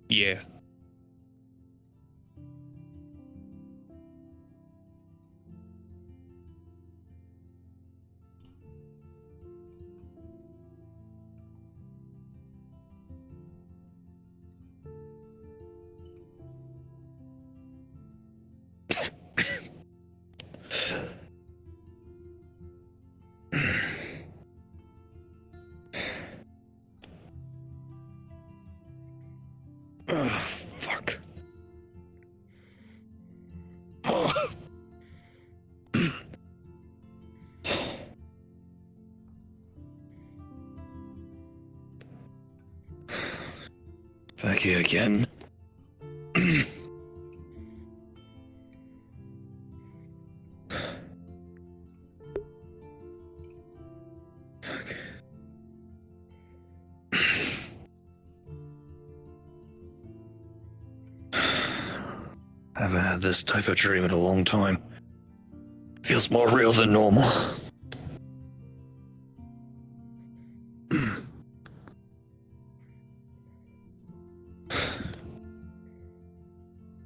Yeah. Fuck. Back here again. Fuck. I haven't had this type of dream in a long time. Feels more real than normal.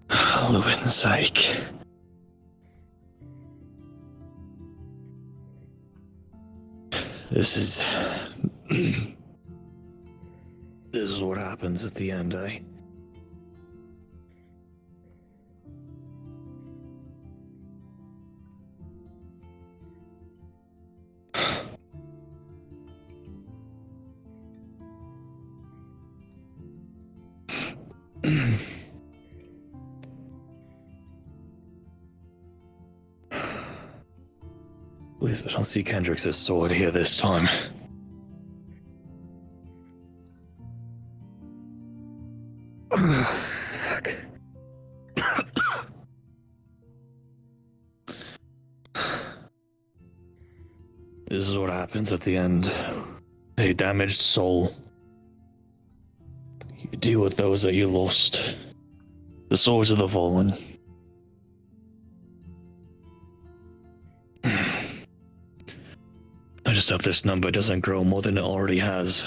Halloween's sake. This is... this is what happens at the end, eh? At least I don't see Kendrick's sword here this time. Fuck. This is what happens at the end. A damaged soul. You deal with those that you lost. The swords of the fallen. I just hope this number doesn't grow more than it already has.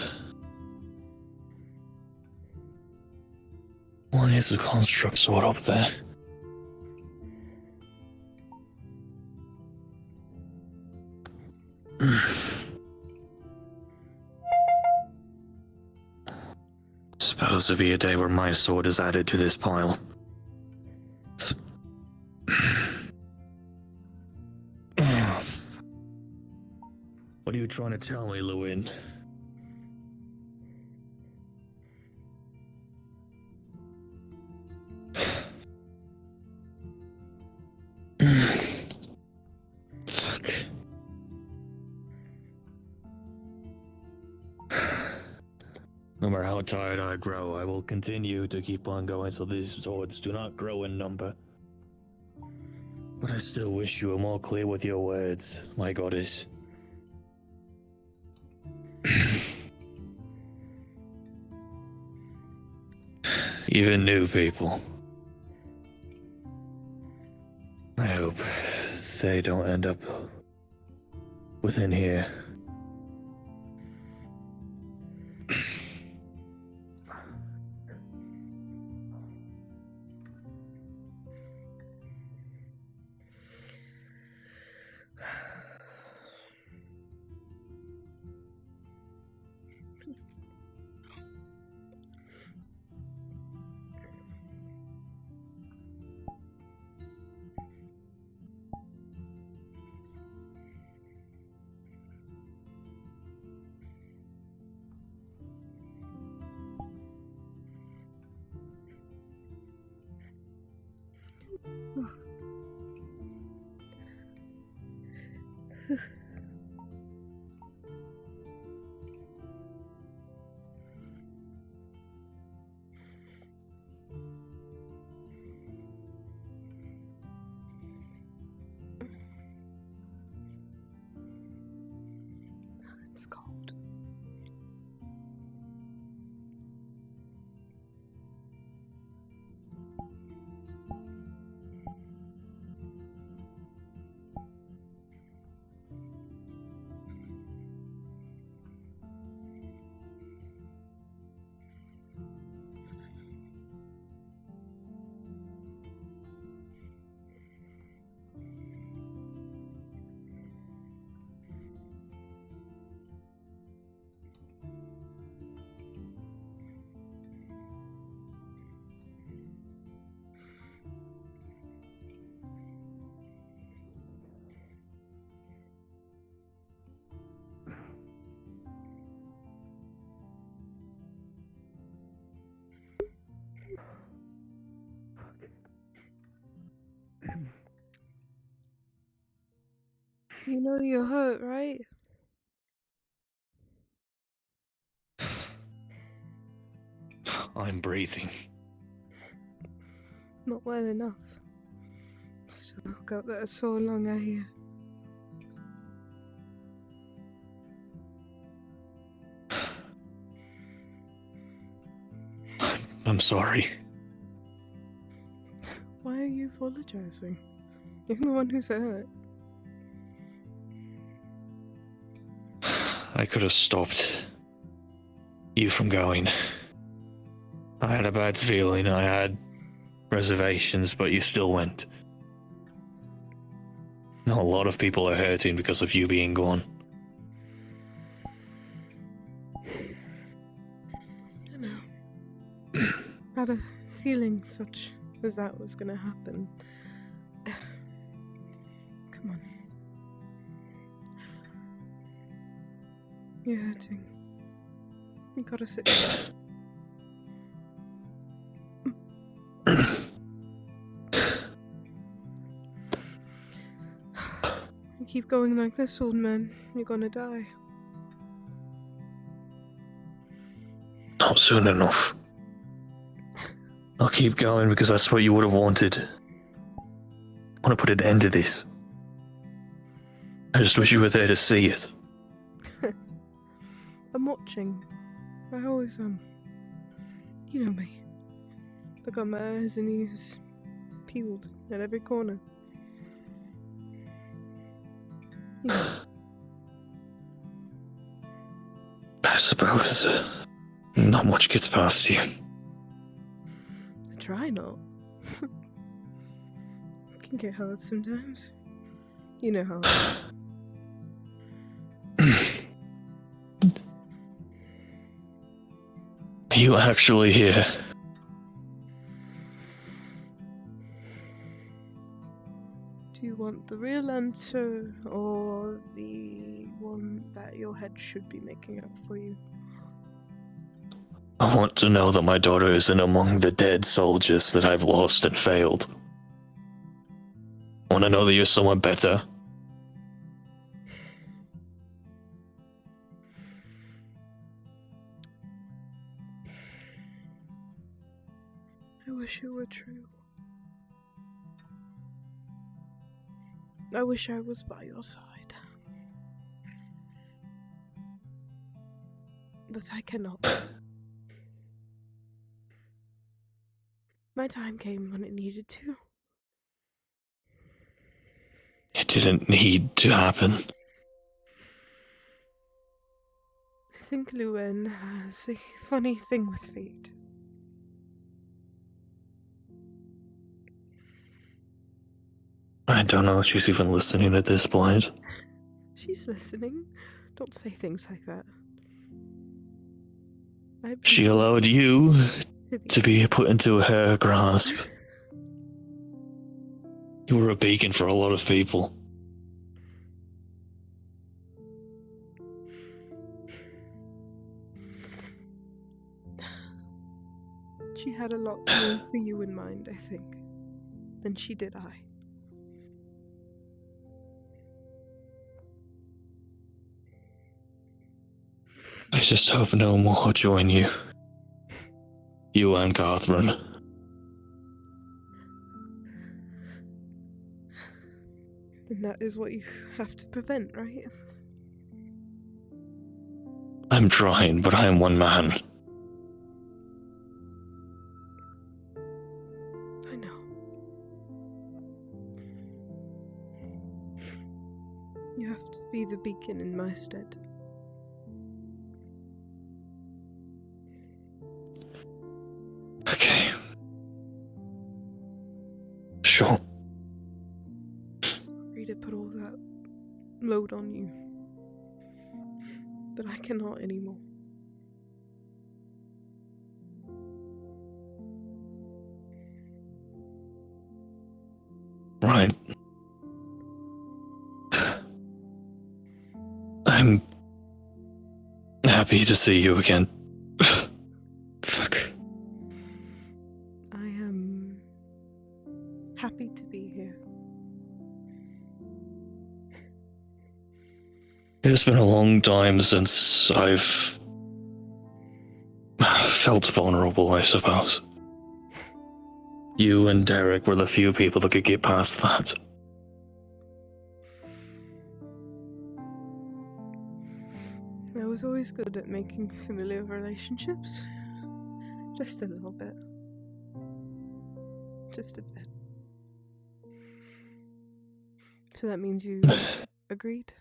Why is the construct sword up there? Supposed to be a day where my sword is added to this pile. What are you trying to tell me, Lewin? Fuck. No matter how tired I grow, I will continue to keep on going so these swords do not grow in number. But I still wish you were more clear with your words, my goddess. Even new people. I hope they don't end up within here. It's cold. You know you're hurt, right? I'm breathing. Not well enough. Still got that sore lung, I hear. I'm sorry. Why are you apologizing? You're the one who's hurt. I could have stopped you from going. I had a bad feeling. I had reservations, but you still went. Now, a lot of people are hurting because of you being gone. I know. Had a feeling such as that was gonna happen. Come on. You're hurting. You gotta sit down. You keep going like this, old man, you're gonna die. Not soon enough. I'll keep going because that's what you would have wanted. I want to put an end to this. I just wish you were there to see it. I'm watching. I always am. You know me. I got my eyes and ears peeled at every corner. You know. I suppose not much gets past you. I try not. It can get hard sometimes. You know how. Are you actually here? Do you want the real answer or the one that your head should be making up for you? I want to know that my daughter isn't among the dead soldiers that I've lost and failed. I want to know that you're someone better. I wish it were true. I wish I was by your side. But I cannot. My time came when it needed to. It didn't need to happen. I think Luwen has a funny thing with fate. I don't know if she's even listening at this point. She's listening. Don't say things like that. She allowed you to be put into her grasp. You were a beacon for a lot of people. She had a lot more for you in mind, I think, than she did I. I just hope no more join you. You and Catherine. And that is what you have to prevent, right? I'm trying, but I am one man. I know. You have to be the beacon in my stead. Okay. Sure. Sorry to put all that load on you. But I cannot anymore. Right. I'm happy to see you again. Fuck. I am happy to be here. It's been a long time since I've felt vulnerable, I suppose. You and Derek were the few people that could get past that. I was always good at making familiar relationships. Just a little bit. Just a bit. So that means you agreed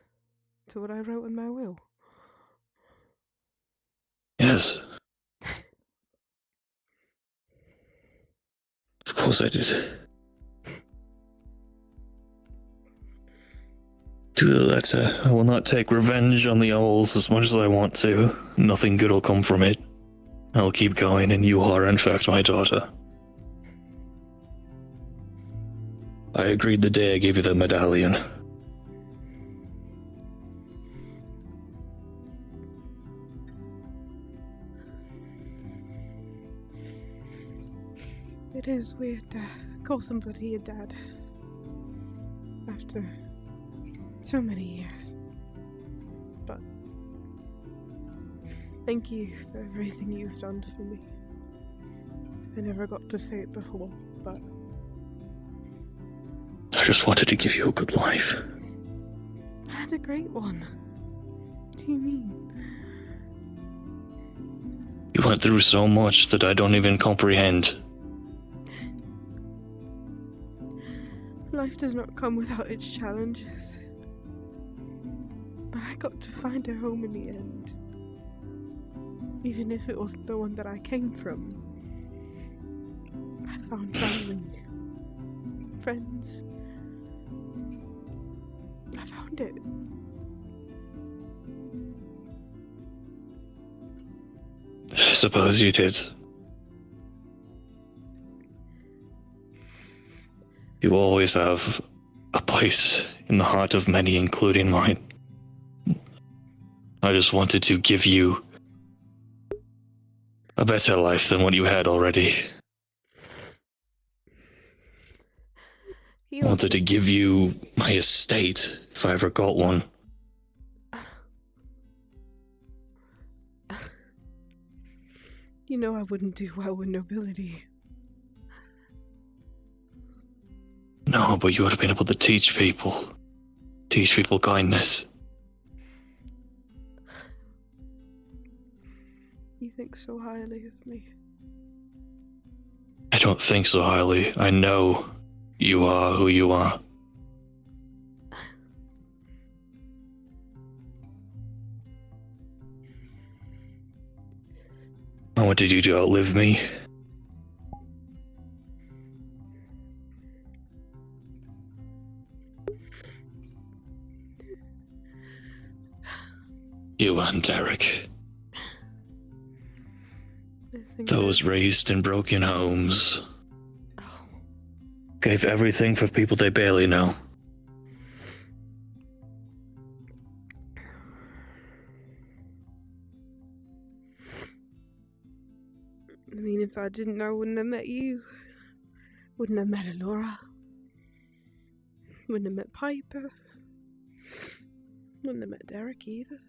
to what I wrote in my will? Yes. Of course I did. To the letter, I will not take revenge on the owls as much as I want to. Nothing good will come from it. I'll keep going, and you are, in fact, my daughter. I agreed the day I gave you the medallion. It is weird to call somebody a dad after so many years. But thank you for everything you've done for me. I never got to say it before, but I just wanted to give you a good life. I had a great one. What do you mean? You went through so much that I don't even comprehend. Life does not come without its challenges. But I got to find a home in the end. Even if it wasn't the one that I came from. I found family. Friends. I found it. I suppose you did. You always have a place in the heart of many, including mine. I just wanted to give you a better life than what you had already. I wanted to give you my estate, if I ever got one. You know I wouldn't do well with nobility. No, but you would have been able to teach people kindness. You think so highly of me. I don't think so highly. I know you are who you are. I wanted you to outlive me. You and Derek. Those raised in broken homes. Gave everything for people they barely know. I mean, if I didn't know, I wouldn't have met you. Wouldn't have met Alora. Wouldn't have met Piper. Wouldn't have met Derek either.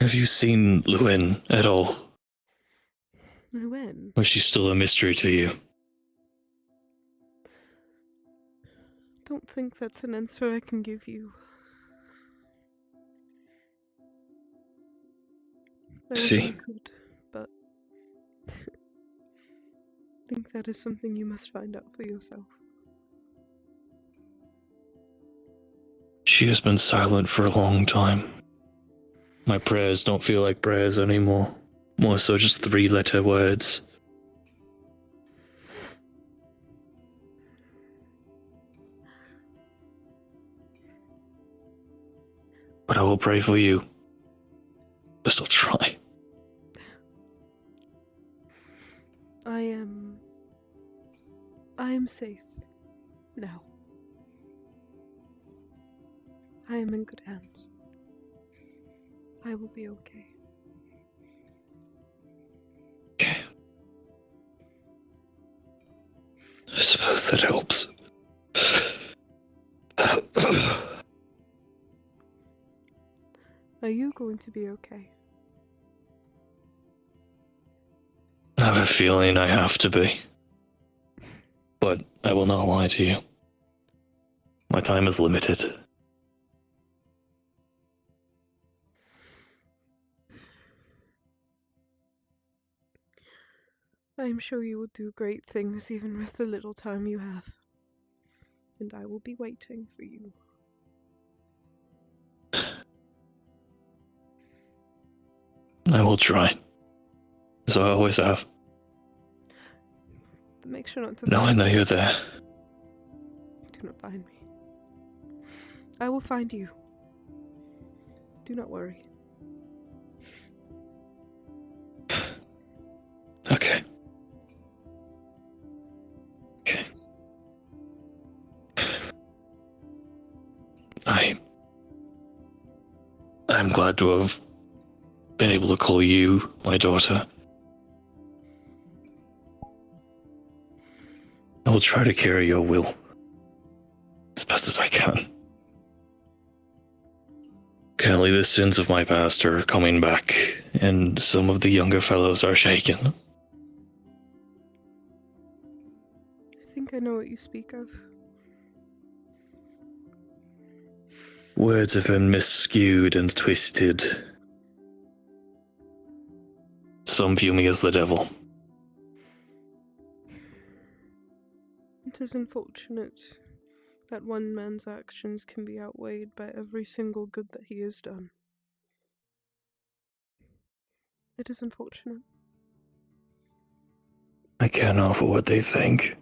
Have you seen Luin at all? Luin? Or is she still a mystery to you? Don't think that's an answer I can give you. I wish I could, but I think that is something you must find out for yourself. She has been silent for a long time. My prayers don't feel like prayers anymore. More so just 3-letter words. But I will pray for you. Just I'll try. I am safe now. I am in good hands. I will be okay. Okay. suppose that helps. Are you going to be okay? I have a feeling I have to be. But I will not lie to you. My time is limited. I am sure you will do great things even with the little time you have. And I will be waiting for you. I will try. As I always have. But make sure not to Knowing find that me. you're there. Do not find me. I will find you. Do not worry. Okay. Okay. I'm glad to have been able to call you my daughter. I will try to carry your will as best as I can. Currently, the sins of my past are coming back, and some of the younger fellows are shaken. I think I know what you speak of. Words have been miscued and twisted. Some view me as the devil. It is unfortunate that one man's actions can be outweighed by every single good that he has done. It is unfortunate. I care not for what they think.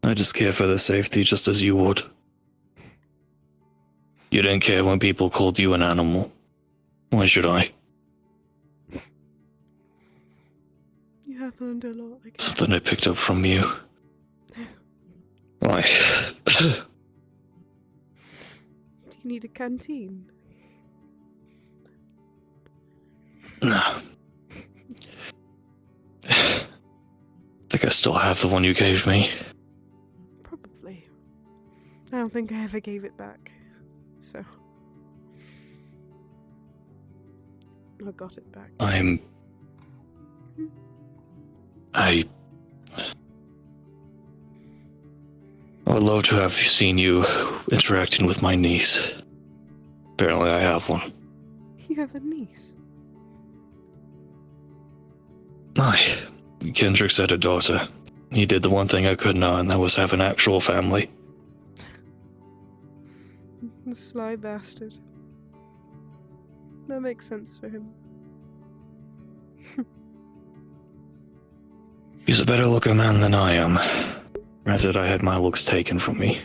I just care for their safety just as you would. You didn't care when people called you an animal. Why should I? You have learned a lot, I guess. Something I picked up from you. Why? Do you need a canteen? No. I think I still have the one you gave me. Probably. I don't think I ever gave it back. So. I got it back. I would love to have seen you interacting with my niece. Apparently I have one. You have a niece? Kendrick's had a daughter. He did the one thing I could not, and that was have an actual family. The sly bastard. That makes sense for him. He's a better looking man than I am. Granted, I had my looks taken from me.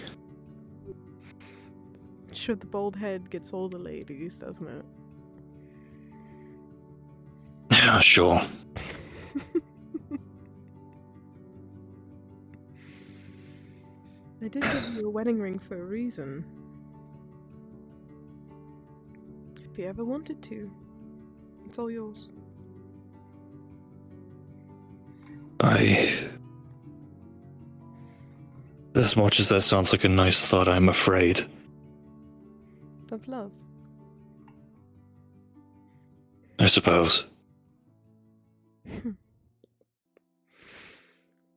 Sure, the bald head gets all the ladies, doesn't it? Yeah, sure. I did give you a wedding ring for a reason. If you ever wanted to, it's all yours. As much as that sounds like a nice thought, I'm afraid. Of love. I suppose.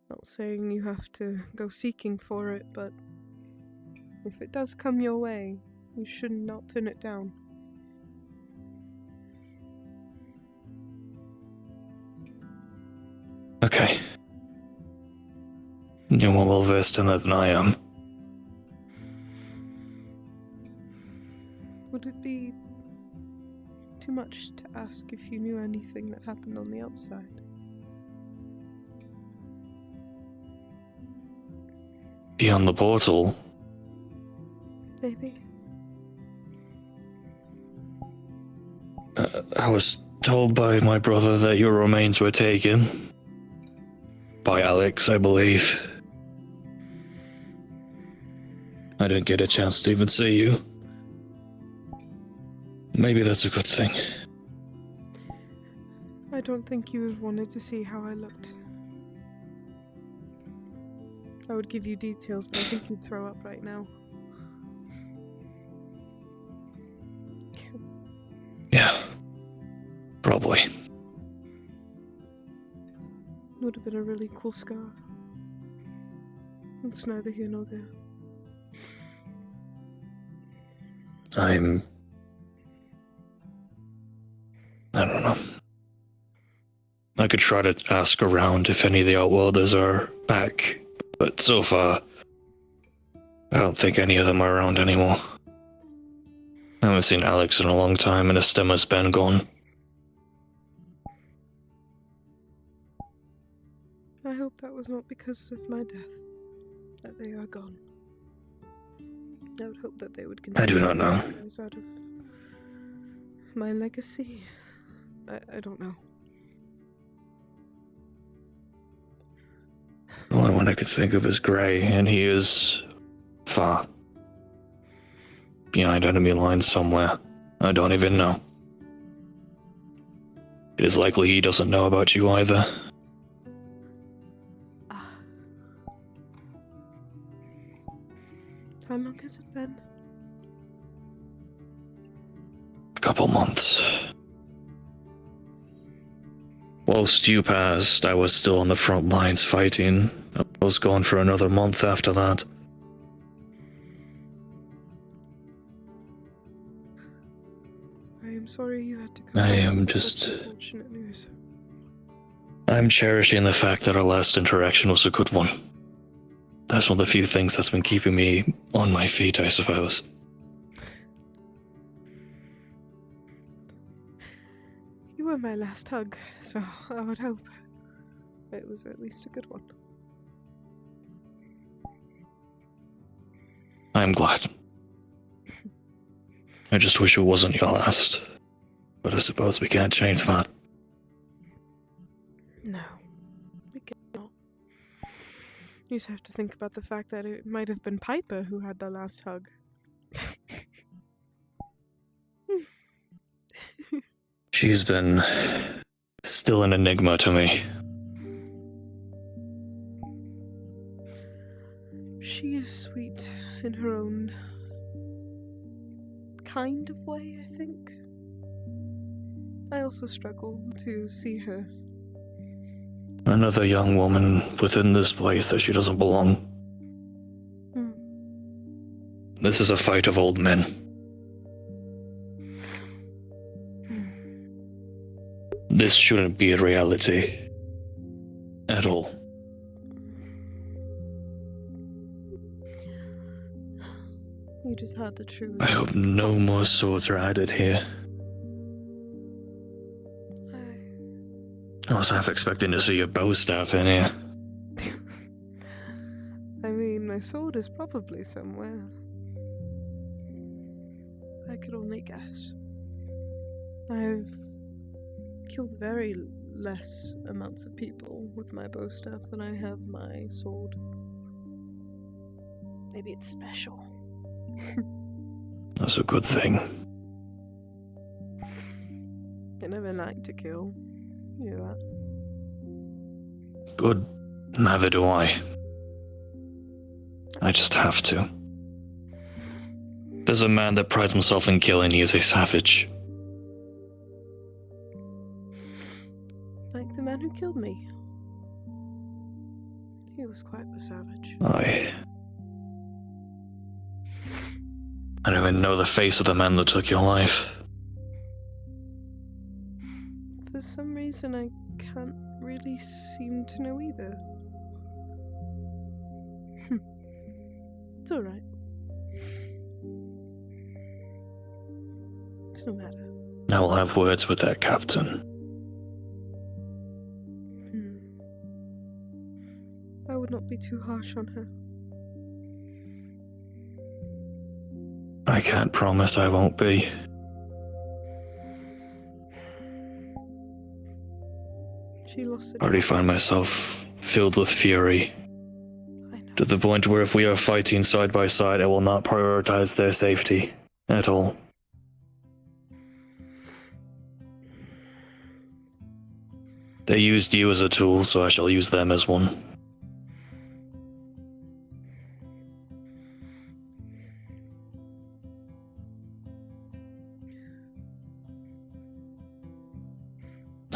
Not saying you have to go seeking for it, but if it does come your way, you should not turn it down. Okay. You're more well versed in that than I am. Would it be too much to ask if you knew anything that happened on the outside? Beyond the portal, Maybe. I was told by my brother that your remains were taken. By Alex, I believe. I didn't get a chance to even see you. Maybe that's a good thing. I don't think you have wanted to see how I looked. I would give you details, but I think you'd throw up right now. Yeah. Probably. Would have been a really cool scar. It's neither here nor there. I don't know. I could try to ask around if any of the Outworlders are back, but so far, I don't think any of them are around anymore. I haven't seen Alex in a long time, and Estema's been gone. I hope that was not because of my death, that they are gone. I would hope that they would continue. I do not know. Out of my legacy. I don't know. The only one I could think of is Grey, and he is far behind enemy lines somewhere. I don't even know. It is likely he doesn't know about you either. How long has it been? A couple months. Whilst you passed, I was still on the front lines fighting. I was gone for another month after that. I am sorry you had to come. I am This is just... such unfortunate news. I'm cherishing the fact that our last interaction was a good one. That's one of the few things that's been keeping me on my feet, I suppose. You were my last hug, so I would hope it was at least a good one. I'm glad. I just wish it wasn't your last. But I suppose we can't change that. No, we cannot. You just have to think about the fact that it might have been Piper who had the last hug. She's been still an enigma to me. She is sweet in her own kind of way, I think. I also struggle to see her. Another young woman within this place that she doesn't belong. This is a fight of old men. This shouldn't be a reality. At all. You just had the truth. I hope no more swords are added here. I was half expecting to see a bow staff in here. I mean, my sword is probably somewhere. I could only guess. I've killed very less amounts of people with my bow staff than I have my sword. Maybe it's special. That's a good thing. I never like to kill. You know that. Good. Neither do I. I just have to. There's a man that prides himself in killing, he is a savage. Like the man who killed me. He was quite the savage. I don't even know the face of the man that took your life. For some reason, I can't really seem to know either. It's alright. It's no matter. I will have words with that captain. I would not be too harsh on her. I can't promise I won't be. She lost I already find myself filled with fury. I know. To the point where if we are fighting side by side, I will not prioritize their safety at all. They used you as a tool, so I shall use them as one.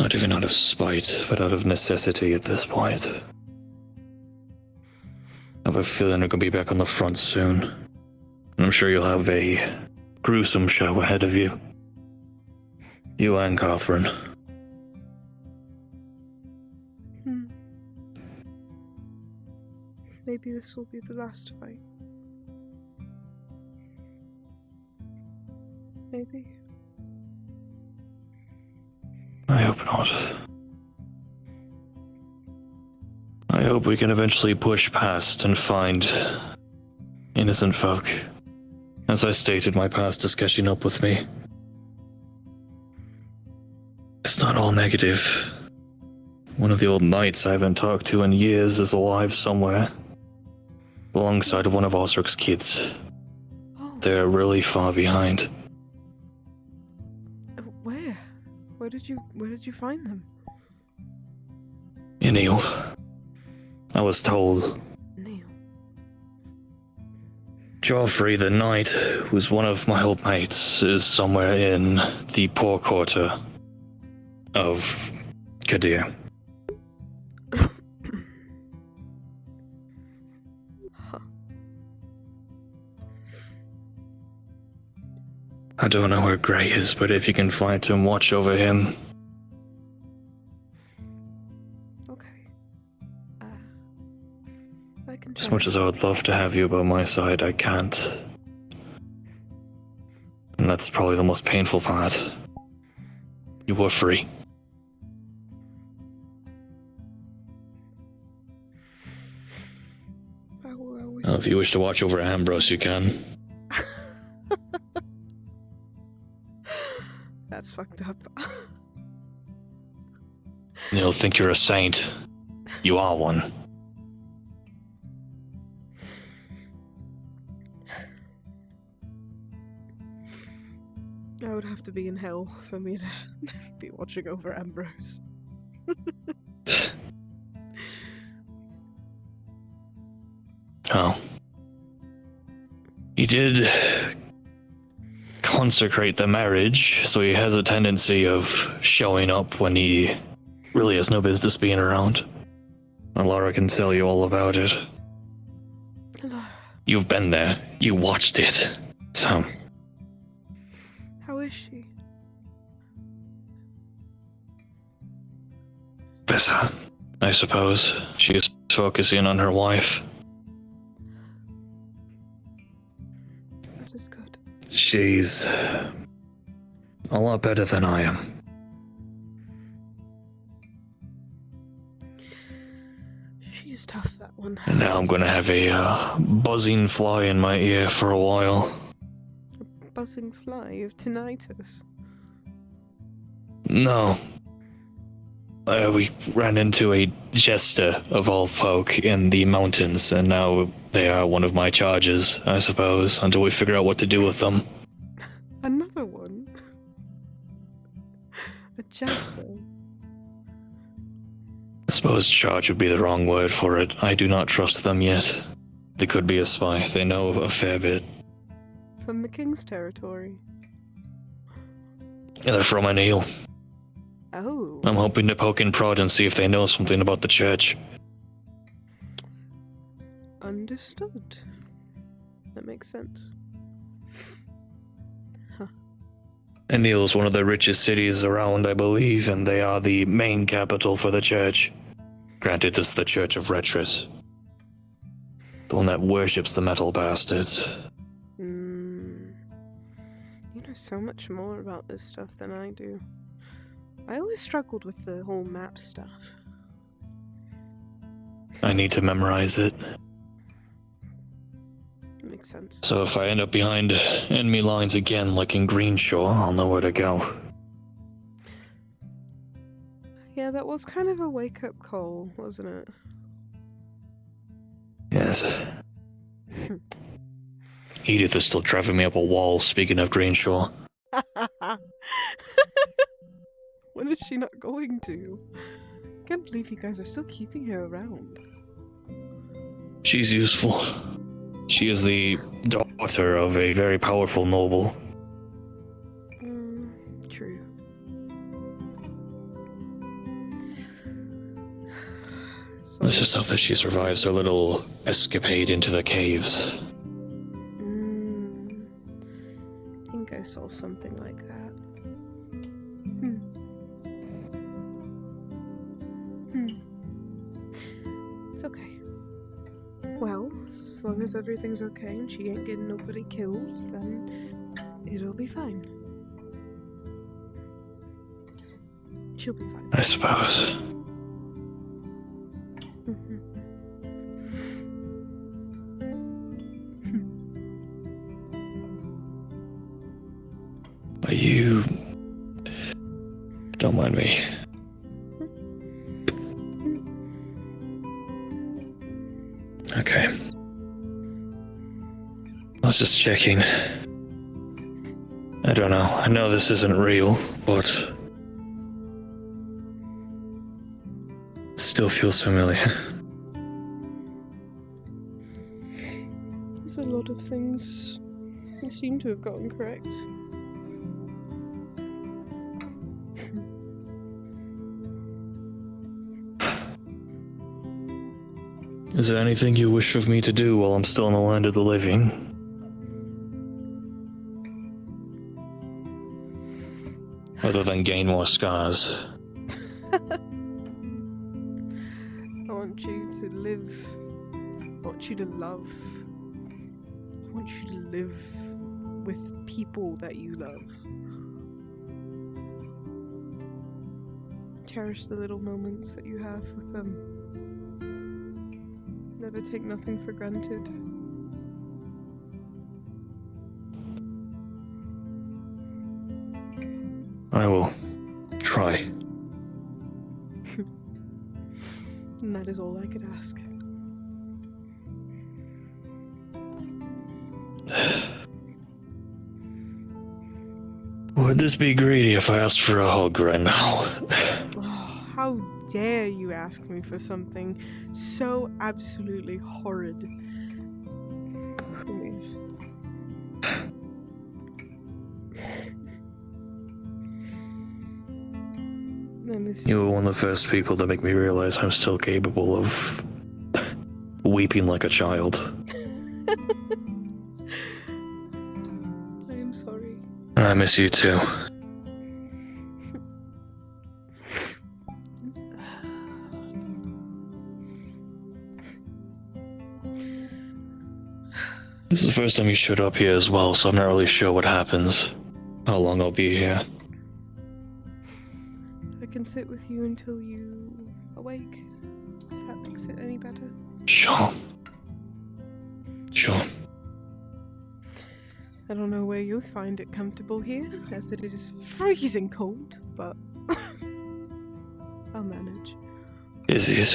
Not even out of spite, but out of necessity at this point. I have a feeling I could be back on the front soon. I'm sure you'll have a gruesome show ahead of you. You and Catherine. Maybe this will be the last fight. Maybe. I hope not. I hope we can eventually push past and find innocent folk. As I stated, my past is catching up with me. It's not all negative. One of the old knights I haven't talked to in years is alive somewhere, alongside of one of Osric's kids. Oh, They're really far behind. where? Where did you find them? Neil, I was told Neil. Joffrey the Knight, who's one of my old mates, is somewhere in the poor quarter of Kadir. Huh. I don't know where Grey is, but if you can find him, watch over him. Okay. I can try. As much as I would love to have you by my side, I can't. And that's probably the most painful part. You were free. I will always. If you wish to watch over Ambrose, you can. That's fucked up. You'll think you're a saint. You are one. I would have to be in hell for me to be watching over Ambrose. Oh. He did consecrate the marriage, so he has a tendency of showing up when he really has no business being around. And Laura can tell you all about it. Laura, You've been there. You watched it. So, how is she? better, I suppose. She is focusing on her wife. That is good. She's a lot better than I am. She's tough, that one. And now I'm gonna have a buzzing fly in my ear for a while. A buzzing fly of tinnitus. No. We ran into a jester of all folk in the mountains, and now they are one of my charges, I suppose, until we figure out what to do with them. Another one? A jester? I suppose charge would be the wrong word for it. I do not trust them yet. They could be a spy. They know a fair bit. From the King's territory. They're from an eel. Oh. I'm hoping to poke and prod and see if they know something about the church. Understood. That makes sense. Huh. Enil is one of the richest cities around, I believe, and they are the main capital for the church. Granted, it's the Church of Retris. The one that worships the metal bastards. You know so much more about this stuff than I do. I always struggled with the whole map stuff. I need to memorize it. Makes sense. So if I end up behind enemy lines again, like in Greenshaw, I'll know where to go. Yeah, that was kind of a wake-up call, wasn't it? Yes. Edith is still driving me up a wall, speaking of Greenshaw. When is she not going to? Can't believe you guys are still keeping her around. She's useful. She is the daughter of a very powerful noble. True. Let's just hope that she survives her little escapade into the caves. I think I saw something like that. It's okay. Well, as long as everything's okay and she ain't getting nobody killed, then it'll be fine. She'll be fine. I suppose. But you don't mind me. Okay. I was just checking. I don't know. I know this isn't real, but it still feels familiar. There's a lot of things you seem to have gotten correct. Is there anything you wish of me to do while I'm still in the land of the living? Other than gain more scars. I want you to live. I want you to love. I want you to live with people that you love. Cherish the little moments that you have with them. Never take nothing for granted. I will try. And that is all I could ask. Would this be greedy if I asked for a hug right now? Oh, how dare you ask me for something so absolutely horrid? I miss You were one of the first people to make me realize I'm still capable of weeping like a child. I am sorry. I miss you too. This is the first time you showed up here as well, so I'm not really sure what happens. How long I'll be here. I can sit with you until you awake, if that makes it any better. Sure. Sure. I don't know where you'll find it comfortable here, as it is freezing cold, but I'll manage. Is it?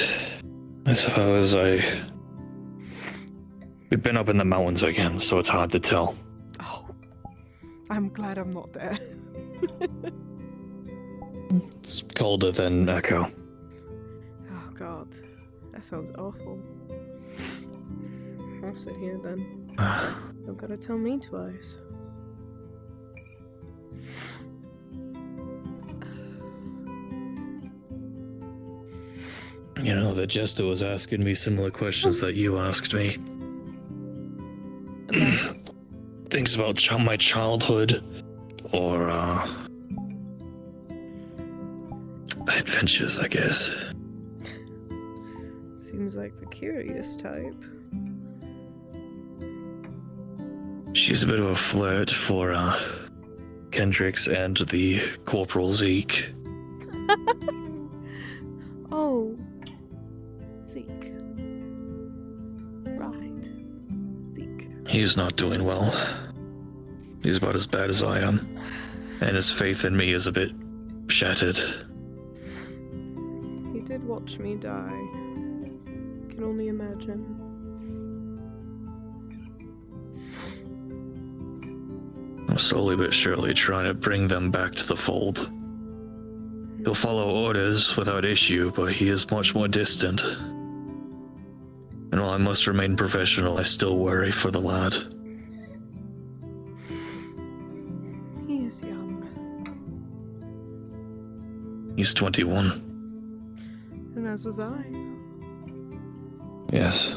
I suppose We've been up in the mountains again, so it's hard to tell. Oh, I'm glad I'm not there. It's colder than Echo. Oh god, that sounds awful. I'll sit here then. Don't gotta tell me twice. You know, the Jester was asking me similar questions that you asked me. Things about my childhood, or adventures, I guess. Seems like the curious type. She's a bit of a flirt for Kendricks and the Corporal Zeke. Oh, Zeke. Right. Zeke. He's not doing well. He's about as bad as I am. And his faith in me is a bit shattered. He did watch me die. Can only imagine. I'm slowly but surely trying to bring them back to the fold. He'll follow orders without issue, but he is much more distant. And while I must remain professional, I still worry for the lad. He is young. He's 21. And as was I. Yes.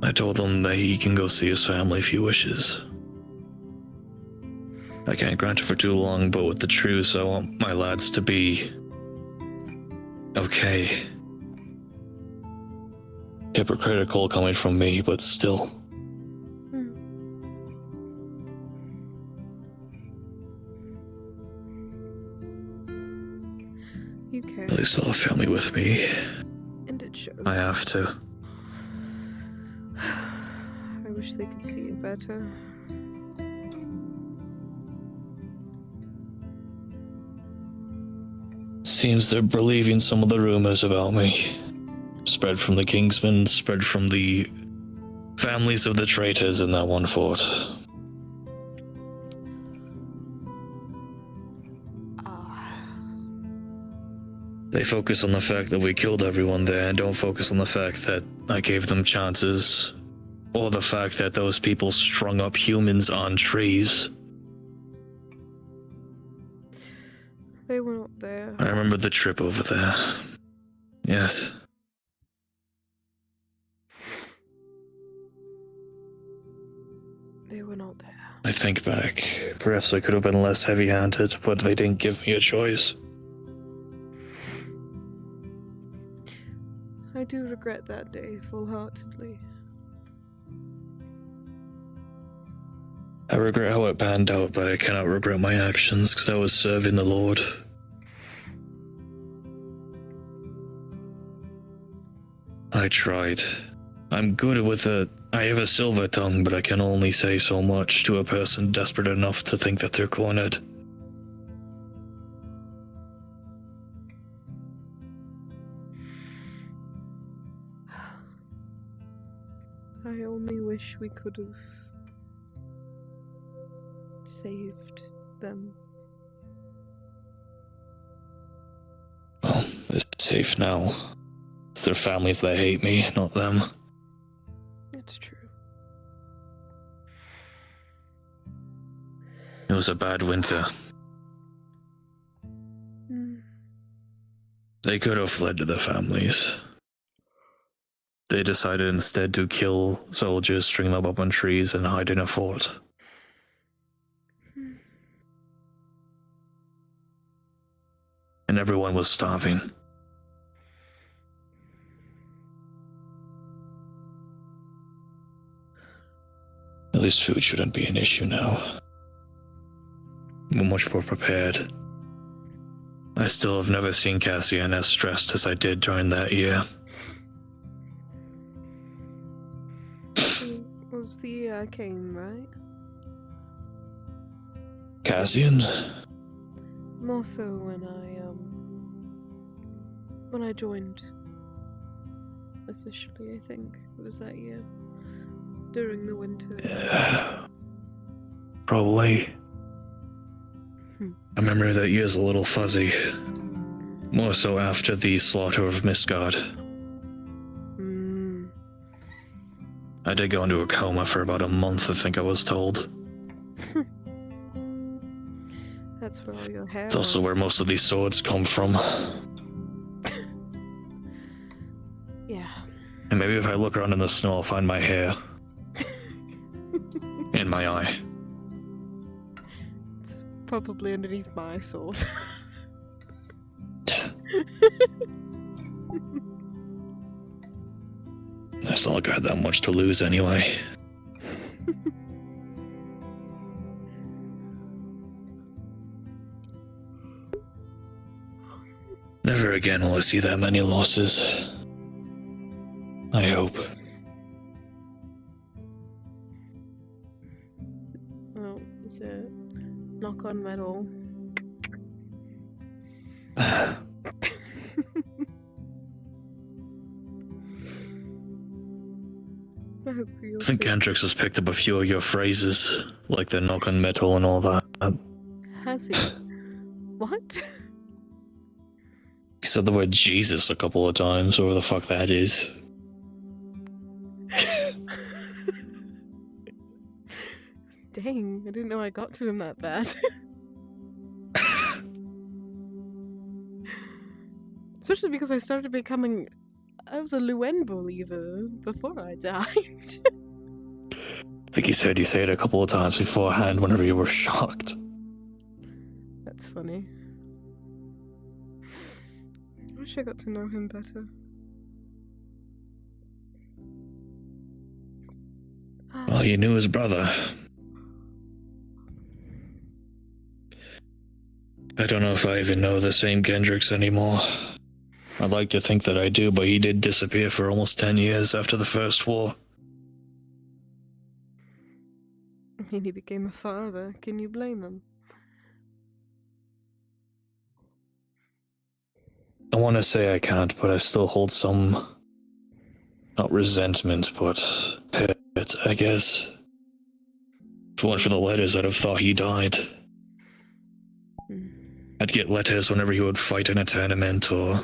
I told him that he can go see his family if he wishes. I can't grant it for too long, but with the truce, I want my lads to be okay. Hypocritical coming from me, but still. You can. At least I'll have family with me. And it shows. I have to. I wish they could see it better. Seems they're believing some of the rumors about me. Spread from the Kingsmen, spread from the families of the traitors in that one fort. They focus on the fact that we killed everyone there and don't focus on the fact that I gave them chances. Or the fact that those people strung up humans on trees. They were not there. I remember the trip over there. Yes. They were not there. I think back. Perhaps I could have been less heavy-handed, but they didn't give me a choice. I do regret that day full-heartedly. I regret how it panned out, but I cannot regret my actions, because I was serving the Lord. I tried. I'm good with it. I have a silver tongue, but I can only say so much to a person desperate enough to think that they're cornered. I only wish we could have saved them. Well, they're safe now. It's their families that hate me, not them. It's true. It was a bad winter. They could have fled to their families. They decided instead to kill soldiers, string them up on trees, and hide in a fort. And everyone was starving. At least food shouldn't be an issue now. We're much more prepared. I still have never seen Cassian as stressed as I did during that year. It was the year I came, right? Cassian? More so when I joined. Officially, I think it was that year. During the winter. Yeah. Probably. I remember that year's a little fuzzy. More so after the slaughter of Mistgard. I did go into a coma for about a month, I think I was told. That's where all your hair It's also where most of these swords come from. Yeah. And maybe if I look around in the snow, I'll find my hair. In my eye. It's probably underneath my sword. It's not like I had that much to lose anyway. Never again will I see that many losses. I hope. Well, is it knock on metal? I hope for your I think sake. Kendrix has picked up a few of your phrases, like the knock on metal and all that. Has he? What? He said the word Jesus a couple of times, whatever the fuck that is. Dang, I didn't know I got to him that bad. Especially because I started becoming... I was a Luen believer before I died. I think you said it a couple of times beforehand whenever you were shocked. That's funny. I wish I got to know him better. Well, you knew his brother. I don't know if I even know the same Kendricks anymore. I'd like to think that I do, but he did disappear for almost 10 years after the First War. I mean, he became a father. Can you blame him? I want to say I can't, but I still hold some... not resentment, but hurt, I guess. If it weren't for the letters, I'd have thought he died. I'd get letters whenever he would fight in a tournament or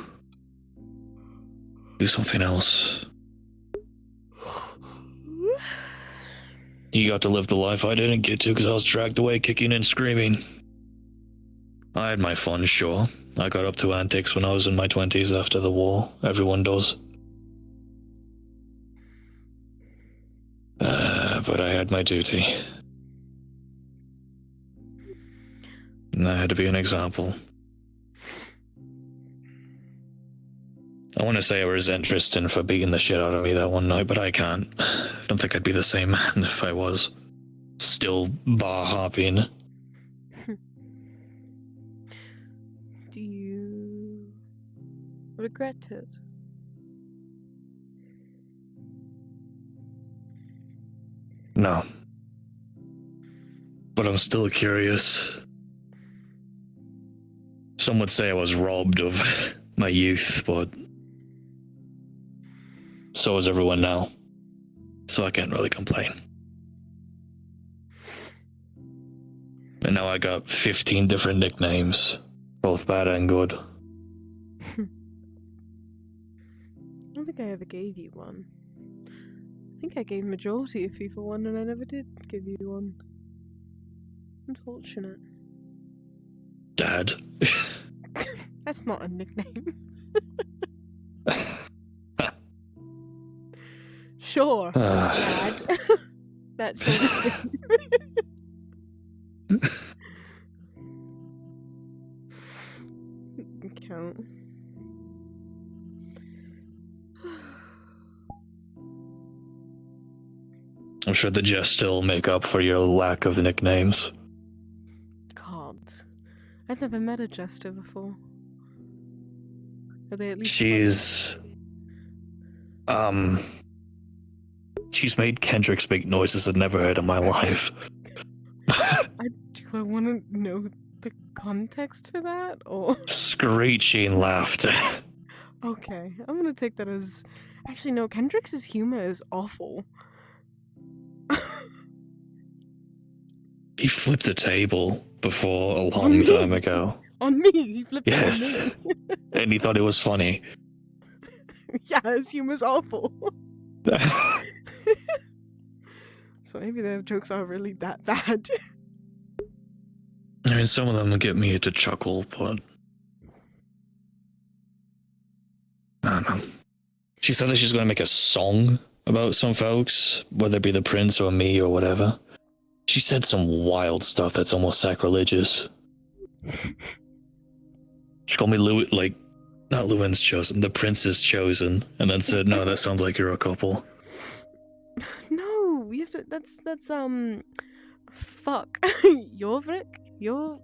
do something else. He got to live the life I didn't get to because I was dragged away kicking and screaming. I had my fun, sure. I got up to antics when I was in my 20s after the war. Everyone does. But I had my duty. And I had to be an example. I want to say I resent Tristan for beating the shit out of me that one night, but I can't. I don't think I'd be the same man if I was still bar hopping. Do you regret it? No. But I'm still curious. Some would say I was robbed of my youth, but so is everyone now. So I can't really complain. And now I got 15 different nicknames, both bad and good. I don't think I ever gave you one. I think I gave majority of people one and I never did give you one. Unfortunate. Dad. That's not a nickname. Sure, Dad. That's your nickname. Count. I'm sure the jest still make up for your lack of nicknames. Can't. I've never met a jester before. Are they at least She's made Kendricks make noises I've never heard in my life. Do I want to know the context for that, or? Screeching laughter. Okay, I'm gonna take that as... Actually, no, Kendrick's humor is awful. He flipped a table before a long time ago. On me, he flipped Yes. it on me. And he thought it was funny. Yeah, his humor's awful. So maybe their jokes aren't really that bad. I mean, some of them get me to chuckle, but I don't know. She said that she's going to make a song about some folks, whether it be the prince or me or whatever. She said some wild stuff that's almost sacrilegious. She called me not Lewin's chosen, the prince's chosen, and then said, "No, that sounds like you're a couple." No, we have to. That's fuck. Jorvik?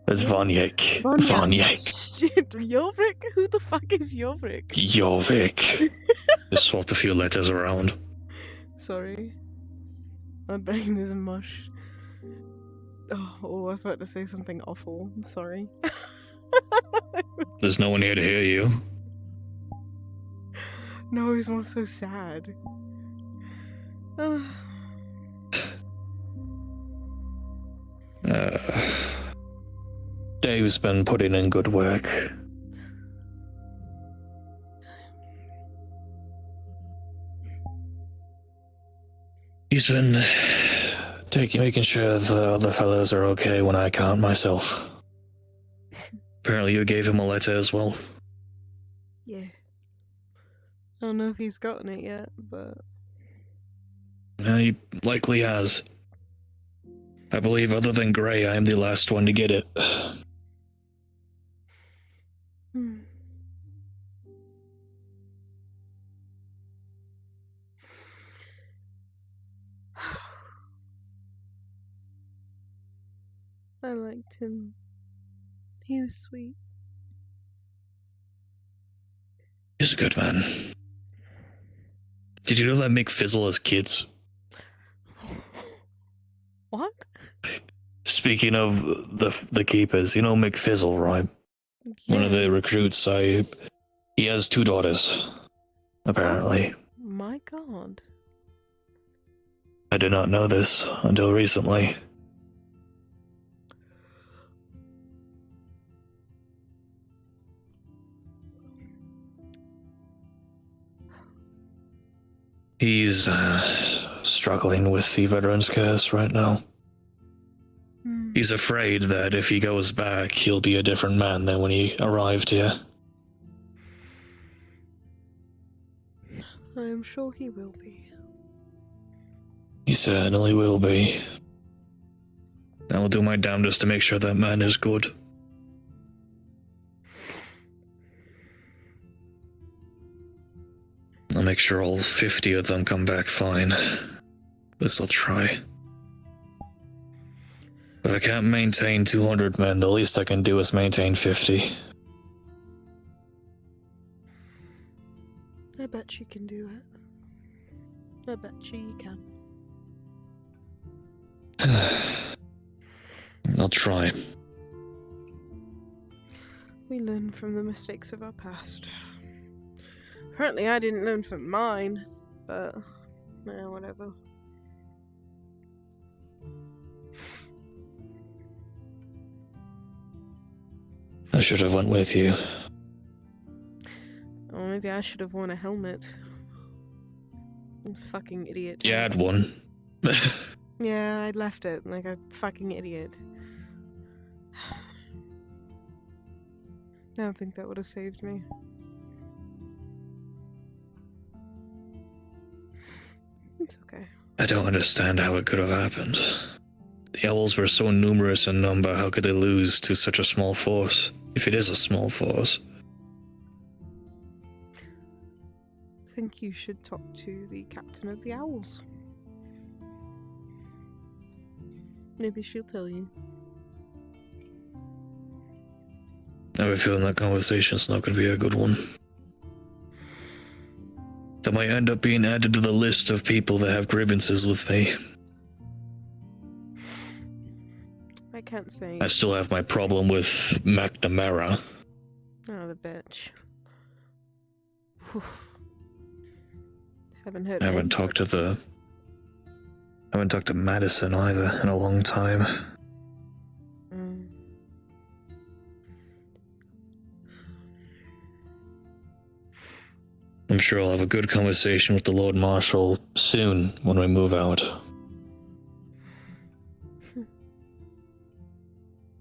That's Vonyek. Vonyek. Shit, Jorvik? Who the fuck is Jorvik? Jorvik. Just swapped a few letters around. Sorry. My brain is mush. Oh, I was about to say something awful. I'm sorry. There's no one here to hear you. No, he's more so sad. Dave's been putting in good work. He's been making sure the other fellows are okay when I can't myself. Apparently you gave him a letter as well. Yeah. I don't know if he's gotten it yet, but He likely has. I believe, other than Gray, I am the last one to get it. hmm. I liked him. He was sweet. He's a good man. Did you know that Mick Fizzle has kids? What? Speaking of the keepers, you know Mick Fizzle, right? One of the recruits. He has 2 daughters, apparently. Oh, my God. I did not know this until recently. He's struggling with the veteran's curse right now. He's afraid that if he goes back, he'll be a different man than when he arrived here. I am sure he will be. He certainly will be. I will do my damnedest to make sure that man is good. I'll make sure all 50 of them come back fine. This I'll try. If I can't maintain 200 men, the least I can do is maintain 50. I bet you can do it. I bet you can. I'll try. We learn from the mistakes of our past. Apparently I didn't learn from mine, but whatever. I should have went with you. Or maybe I should have worn a helmet. I'm a fucking idiot. You had one. Yeah, I left it like a fucking idiot. I don't think that would have saved me. It's okay. I don't understand how it could have happened. The owls were so numerous in number, how could they lose to such a small force? If it is a small force. I think you should talk to the captain of the owls. Maybe she'll tell you. I have a feeling that conversation's not going to be a good one. That might end up being added to the list of people that have grievances with me. I can't say. I still have my problem with McNamara. Oh, the bitch. Haven't heard. I haven't talked to Madison either in a long time. I'm sure I'll have a good conversation with the Lord Marshal soon when we move out.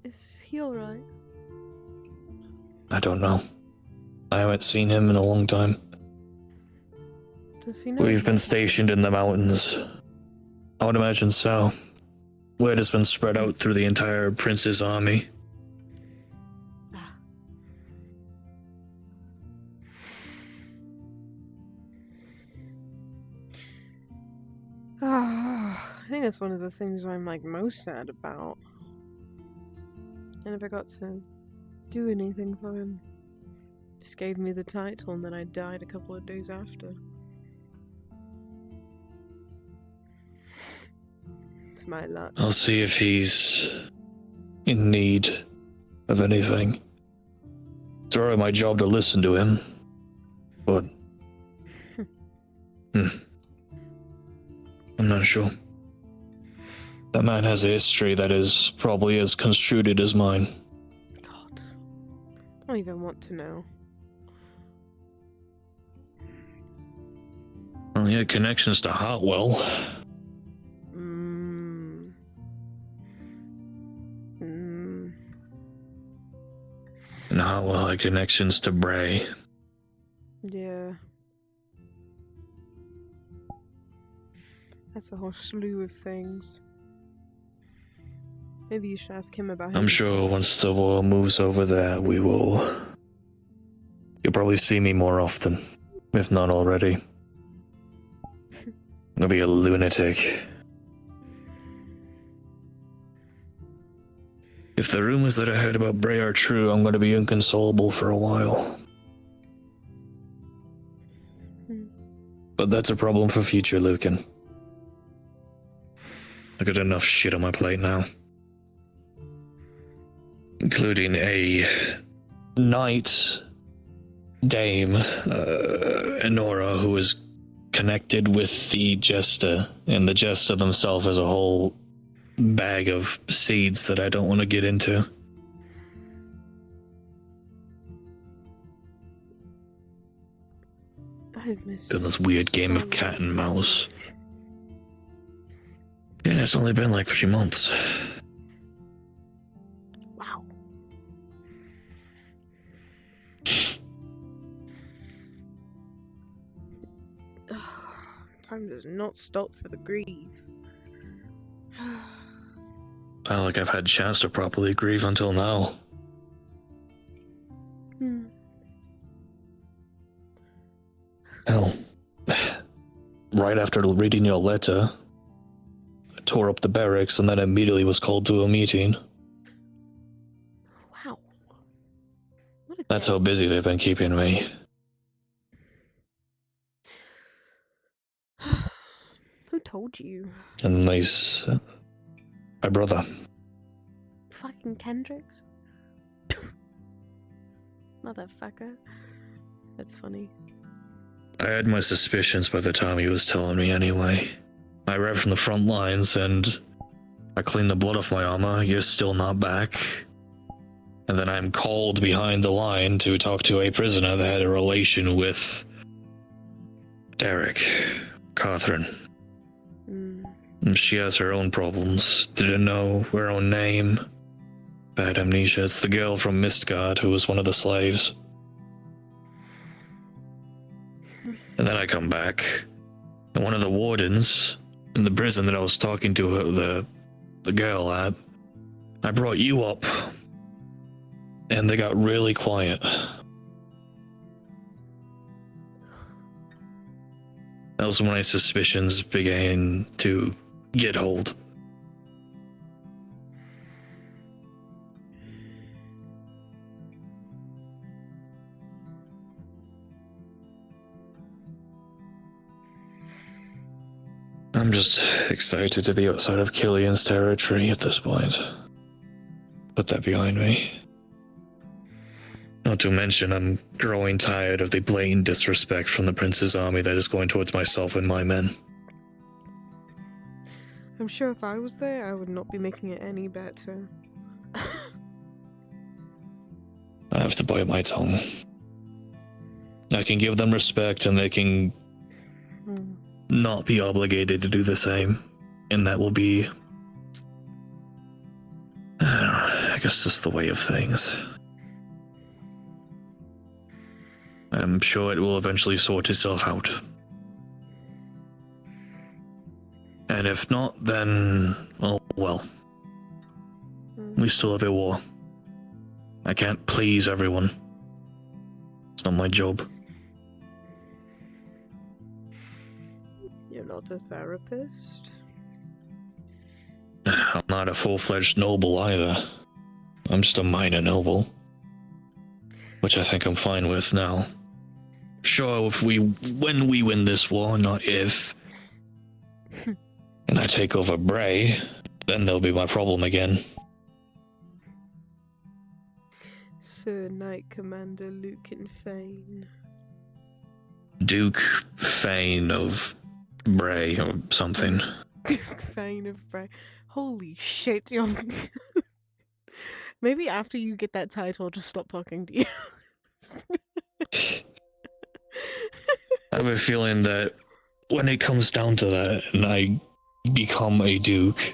Is he alright? I don't know. I haven't seen him in a long time. Does he know? We've been stationed in the mountains. I would imagine so. Word has been spread out through the entire prince's army. I think that's one of the things I'm like most sad about. I never got to do anything for him. Just gave me the title and then I died a couple of days after. It's my luck. I'll see if he's in need of anything. It's already my job to listen to him, but I'm not sure. That man has a history that is probably as construed as mine. God, I don't even want to know. Well, he had connections to Hartwell. And Hartwell had connections to Bray. Yeah. That's a whole slew of things. Maybe you should ask him about his... I'm sure once the war moves over there, we will... You'll probably see me more often, if not already. I'll be a lunatic. If the rumors that I heard about Bray are true, I'm going to be inconsolable for a while. But that's a problem for future Lucan. I got enough shit on my plate now. Including a knight dame, Enora, who is connected with the Jester, and the Jester themselves as a whole bag of seeds that I don't want to get into. I've missed Done this weird game of cat and mouse. Yeah, it's only been like 3 months. Wow. Time does not stop for the grief. I don't like I've had a chance to properly grieve until now. Hell, right after reading your letter, I tore up the barracks and then immediately was called to a meeting. Wow. What a That's day. how busy they've been keeping me. Who told you? And nice, my brother. Fucking Kendricks? Motherfucker. That's funny. I had my suspicions by the time he was telling me anyway. I read from the front lines and I cleaned the blood off my armor. You're still not back. And then I'm called behind the line to talk to a prisoner that had a relation with Derek, Catherine. And she has her own problems. Didn't know her own name. Bad amnesia. It's the girl from Mistgard who was one of the slaves. And then I come back, and one of the wardens in the prison that I was talking to the girl at, I brought you up, and they got really quiet. That was when my suspicions began to get hold. I'm just excited to be outside of Killian's territory at this point. Put that behind me. Not to mention, I'm growing tired of the blatant disrespect from the Prince's army that is going towards myself and my men. I'm sure if I was there, I would not be making it any better. I have to bite my tongue. I can give them respect and they can not be obligated to do the same. And that will be... I guess just the way of things. I'm sure it will eventually sort itself out. And if not, then... oh, well. We still have a war. I can't please everyone. It's not my job. You're not a therapist? I'm not a full-fledged noble either. I'm just a minor noble. Which I think I'm fine with now. Sure, when we win this war, not if, and I take over Bray, then there'll be my problem again. Sir Knight Commander Lucan Fane. Duke Fane of Bray or something. Duke Fane of Bray. Holy shit, you're... Maybe after you get that title, I'll just stop talking to you. I have a feeling that when it comes down to that and I become a duke,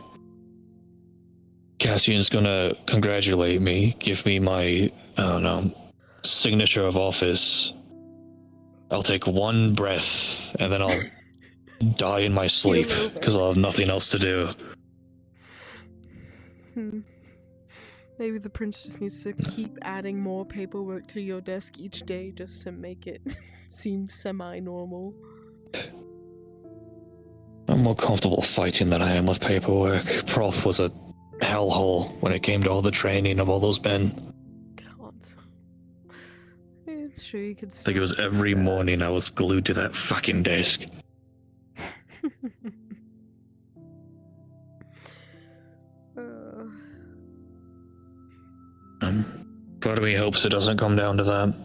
Cassian's gonna congratulate me, give me my, I don't know, signature of office. I'll take one breath and then I'll die in my sleep over. because I'll have nothing else to do. Maybe the prince just needs to keep adding more paperwork to your desk each day just to make it seem semi-normal. I'm more comfortable fighting than I am with paperwork. Proth was a hellhole when it came to all the training of all those men. God. I'm sure you could I think it was every morning I was glued to that fucking desk. Part of me hopes it doesn't come down to that.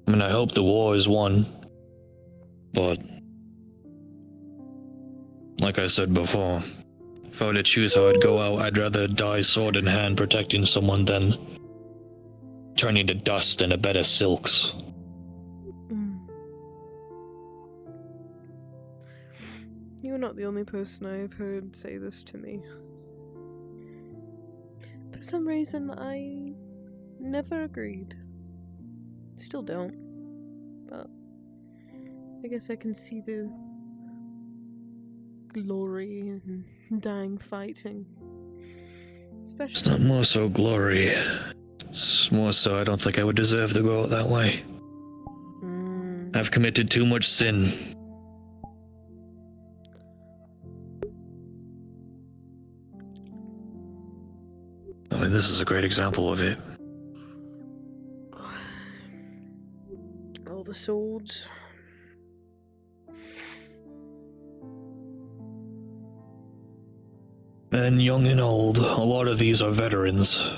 I mean, I hope the war is won. But, like I said before, if I were to choose how I'd go out, I'd rather die sword in hand protecting someone than turning to dust in a bed of silks. You're not the only person I have heard say this to me. For some reason, I never agreed. Still don't. But I guess I can see the glory in dying fighting. Especially. It's not more so glory. It's more so I don't think I would deserve to go out that way. I've committed too much sin. I mean, this is a great example of it. All the swords. Men young and old, a lot of these are veterans.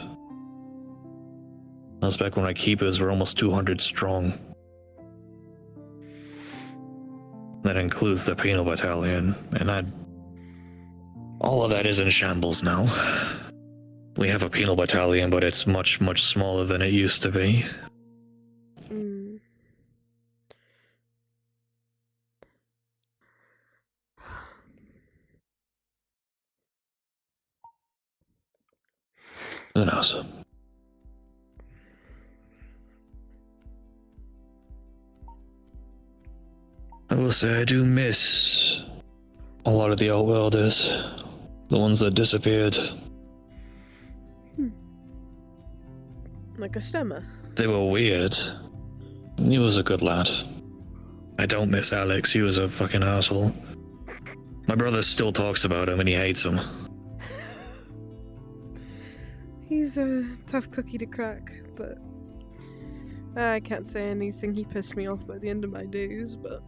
That's back when my keepers were almost 200 strong. That includes the penal battalion, and all of that is in shambles now. We have a penal battalion, but it's much, much smaller than it used to be. Who knows? I will say I do miss a lot of the Outworlders. The ones that disappeared. Like a stemmer. They were weird. He was a good lad. I don't miss Alex, he was a fucking asshole. My brother still talks about him and he hates him. He's a tough cookie to crack, but I can't say anything. He pissed me off by the end of my days, but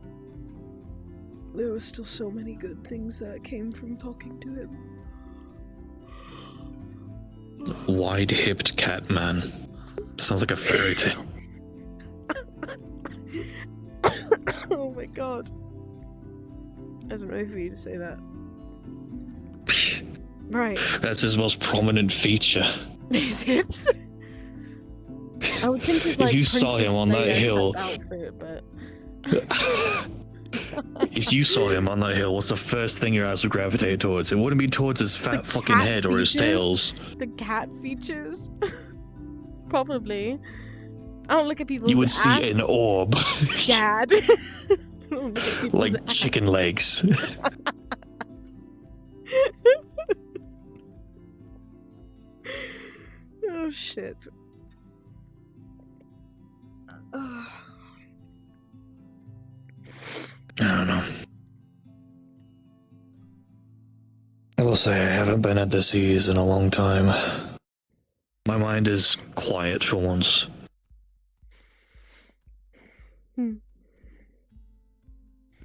there were still so many good things that came from talking to him. Wide-hipped cat man. Sounds like a fairy tale. Oh my god. I was ready for you to say that. Right. That's his most prominent feature. His hips? I would think he's like if you saw him on that hill, outfit, but if you saw him on that hill, what's the first thing your eyes would gravitate towards? It wouldn't be towards his fat fucking head or his tails. The cat features? Probably. I don't look at people's You would ass, see an orb. Dad. I don't look at people's like chicken ass. legs. Oh shit. I don't know. I will say I haven't been at the seas in a long time. My mind is quiet for once.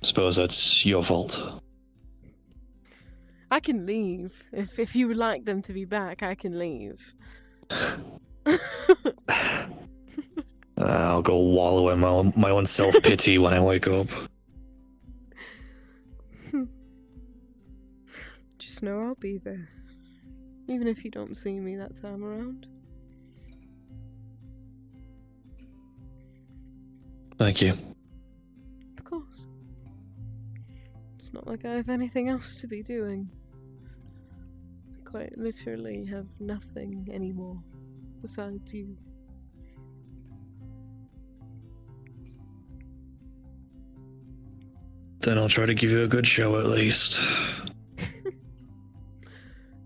Suppose that's your fault. I can leave. If you would like them to be back, I can leave. I'll go wallow in my own self-pity when I wake up. Just know I'll be there. Even if you don't see me that time around. Thank you. Of course. It's not like I have anything else to be doing. I quite literally have nothing anymore besides you. Then I'll try to give you a good show at least.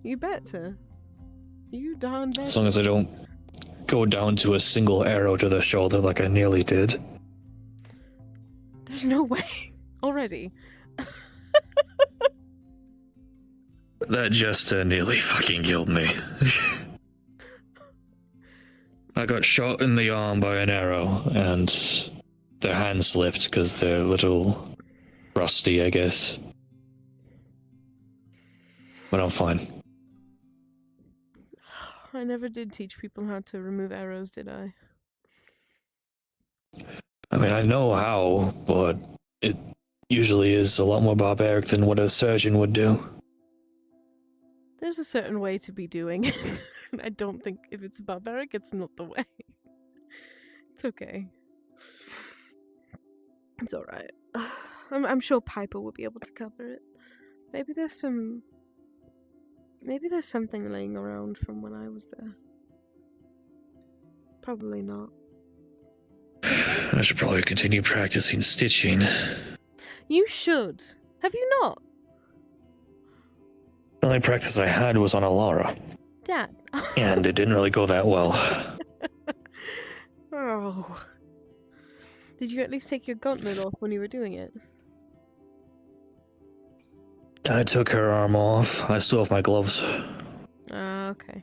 You better. You darn better. As long as I don't go down to a single arrow to the shoulder like I nearly did. There's no way. Already. That jester nearly fucking killed me. I got shot in the arm by an arrow, and their hand slipped because they're a little rusty, I guess. But I'm fine. I never did teach people how to remove arrows, did I? I mean, I know how, but it usually is a lot more barbaric than what a surgeon would do. There's a certain way to be doing it. I don't think if it's barbaric, it's not the way. It's okay. It's alright. I'm sure Piper will be able to cover it. Maybe there's something laying around from when I was there. Probably not. I should probably continue practicing stitching. You should. Have you not? The only practice I had was on Alara, Dad. and it didn't really go that well. Oh. Did you at least take your gauntlet off when you were doing it? I took her arm off. I still have my gloves. Ah, okay.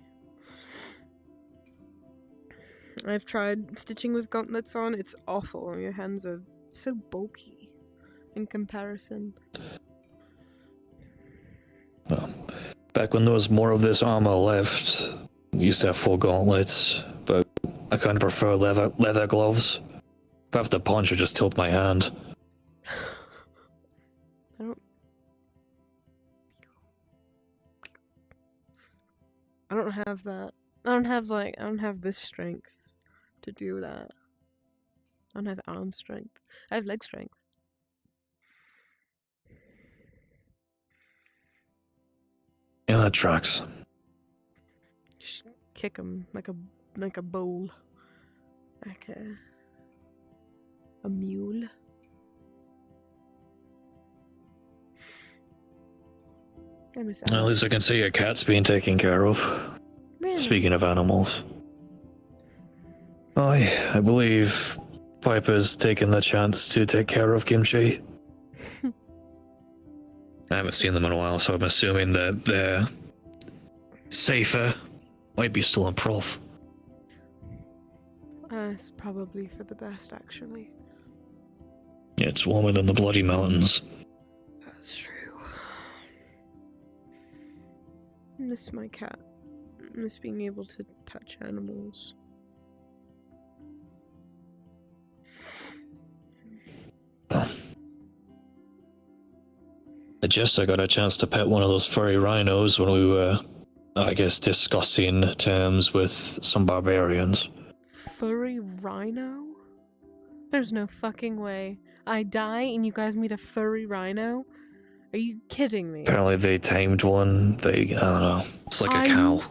I've tried stitching with gauntlets on. It's awful. Your hands are so bulky in comparison. Well, back when there was more of this armor left, we used to have full gauntlets, but I kind of prefer leather gloves. If I have to punch or just tilt my hand. I don't have that. I don't have this strength to do that. I don't have arm strength. I have leg strength. Yeah, that tracks. Just kick him like a bull, like a mule. I miss Well, at least I can see your cat's being taken care of. Really? Speaking of animals. I believe Piper's taken the chance to take care of Kimchi. I haven't seen them in a while, so I'm assuming that they're safer. Might be still in Prof. It's probably for the best, actually. It's warmer than the bloody mountains. That's true. I miss my cat. I miss being able to touch animals. Well, I just got a chance to pet one of those furry rhinos when we were, I guess, discussing terms with some barbarians. Furry rhino? There's no fucking way. I die and you guys meet a furry rhino? Are you kidding me? Apparently they tamed one. I don't know. It's like a cow.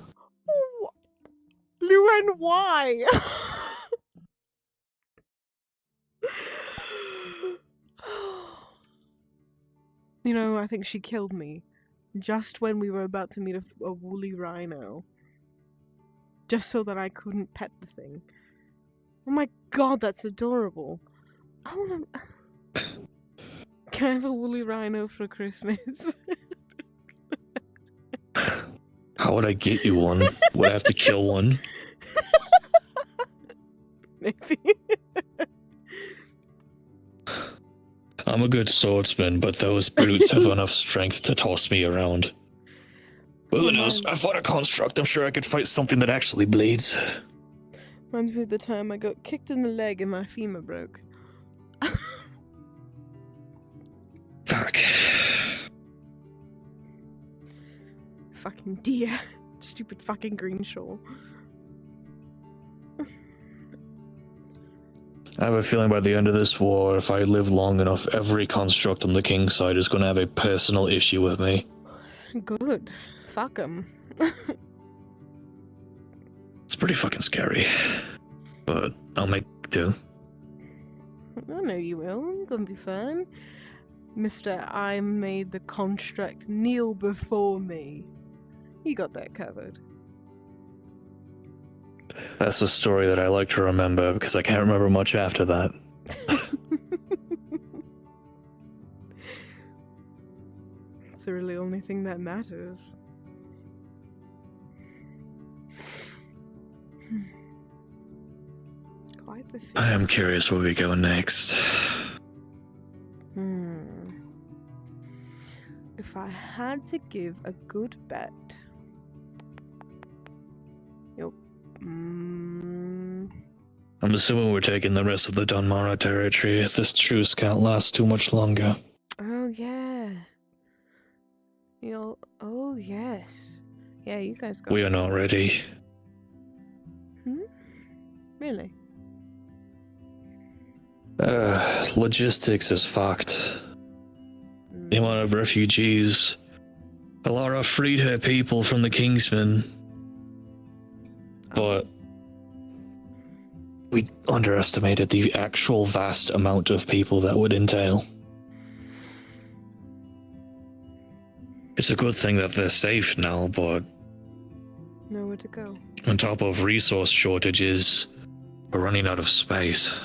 Luan, why? You know, I think she killed me just when we were about to meet a woolly rhino. Just so that I couldn't pet the thing. Oh my god, that's adorable. I wanna... Can I have a woolly rhino for Christmas? How would I get you one? Would I have to kill one? Maybe. I'm a good swordsman, but those brutes have enough strength to toss me around. Well, who knows? I fought a construct. I'm sure I could fight something that actually bleeds. Reminds me of the time I got kicked in the leg and my femur broke. Fuck. Fucking deer. Stupid fucking green shawl. I have a feeling by the end of this war, if I live long enough, every construct on the king's side is going to have a personal issue with me. Good. Fuck 'em. It's pretty fucking scary. But I'll make do. I know you will. It's gonna be fun. Mister, I made the construct kneel before me. You got that covered. That's a story that I like to remember because I can't remember much after that. It's the really only thing that matters. Quite the thing. I am curious where we go next. If I had to give a good bet, I'm assuming we're taking the rest of the Dunmara territory. This truce can't last too much longer. Oh yeah. Oh yes. Yeah, you guys got. We are not ready. Really? Logistics is fucked. The amount of refugees. Alara freed her people from the Kingsmen. But we underestimated the actual vast amount of people that would entail. It's a good thing that they're safe now, but Nowhere to go. on top of resource shortages, we're running out of space.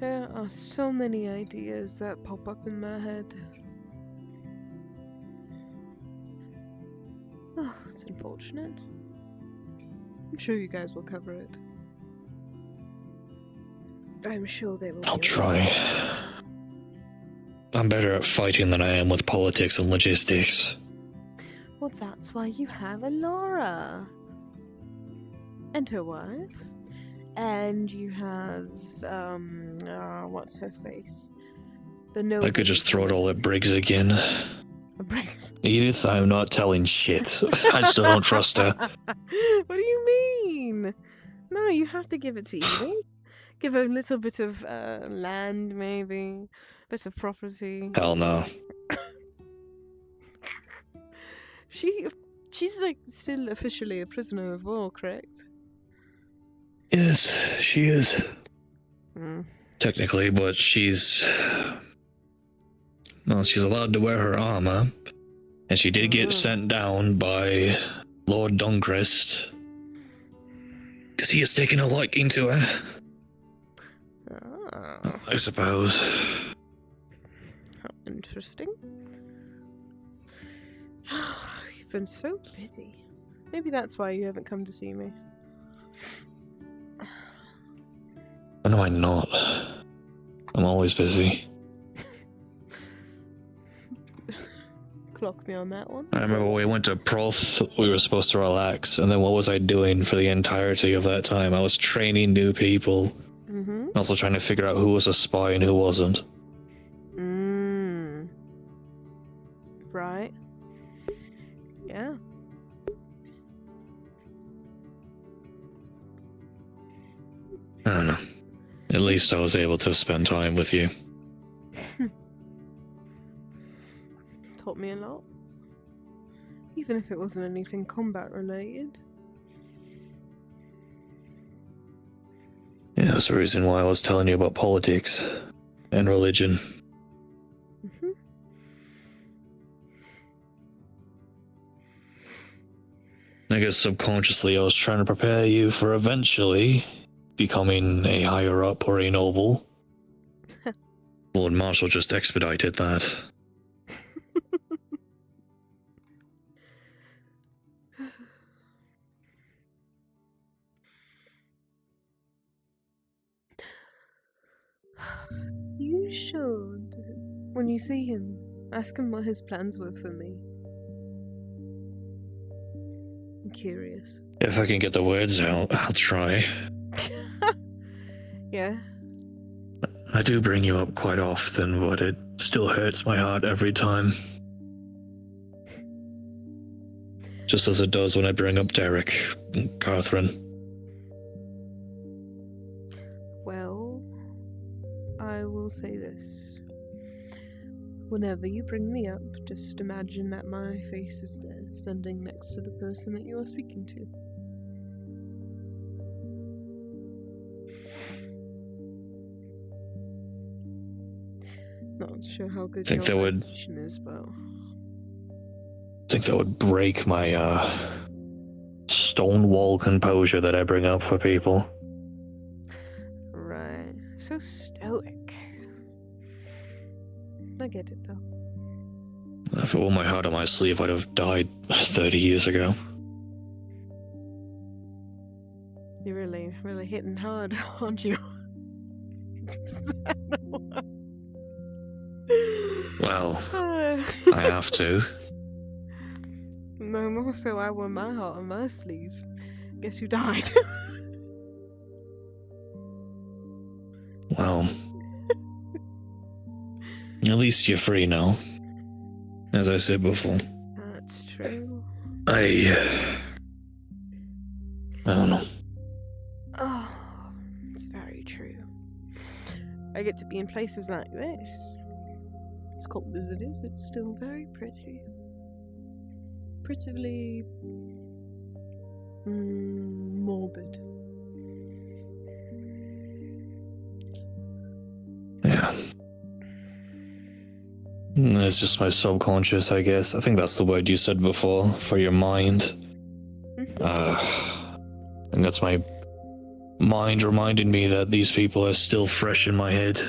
There are so many ideas that pop up in my head. Oh, it's unfortunate. I'm sure you guys will cover it. I'm sure they will. I'll try. I'm better at fighting than I am with politics and logistics. Well, that's why you have Alara. And her wife. And you have, what's her face? I could just throw it all at Briggs again. Briggs. Edith, I'm not telling shit. I still don't trust her. What do you mean? No, you have to give it to Edith. Give her a little bit of land, maybe. Bit of property. Hell no. She's like still officially a prisoner of war, correct? Yes, she is. Mm. Technically, but she's... Well, she's allowed to wear her armor. And she did get sent down by Lord Duncrist. Because he has taken a liking to her. Oh, I suppose. how interesting. You've been so busy. Maybe that's why you haven't come to see me. When am I not? I'm always busy. Clock me on that one. I remember when we went to Proth, we were supposed to relax, and then what was I doing for the entirety of that time? I was training new people. Mm-hmm. Also trying to figure out who was a spy and who wasn't. Right. Yeah. I don't know. At least I was able to spend time with you. Taught me a lot. Even if it wasn't anything combat related. Yeah, that's the reason why I was telling you about politics and religion. Mm-hmm. I guess subconsciously I was trying to prepare you for eventually becoming a higher up or a noble. Lord Marshall just expedited that. You should, when you see him, ask him what his plans were for me. I'm curious. If I can get the words out, I'll try. Yeah? I do bring you up quite often, but it still hurts my heart every time. Just as it does when I bring up Derek and Catherine. Well, I will say this. Whenever you bring me up, just imagine that my face is there, standing next to the person that you are speaking to. Not sure how good Think your that would- imagination is, but I think that would break my stonewall composure that I bring up for people. right. So stoic. I get it though. If it were my heart on my sleeve, I'd have died 30 years ago. You're really, really hitting hard, aren't you? Well, I have to. No more so I wore my heart on my sleeve. Guess who died? Well, at least you're free now. As I said before. That's true. I don't know. Oh, it's very true. I get to be in places like this. As cold as it is, it's still very pretty. Prettily morbid. Yeah. It's just my subconscious, I guess. I think that's the word you said before, for your mind. I think that's my mind reminding me that these people are still fresh in my head.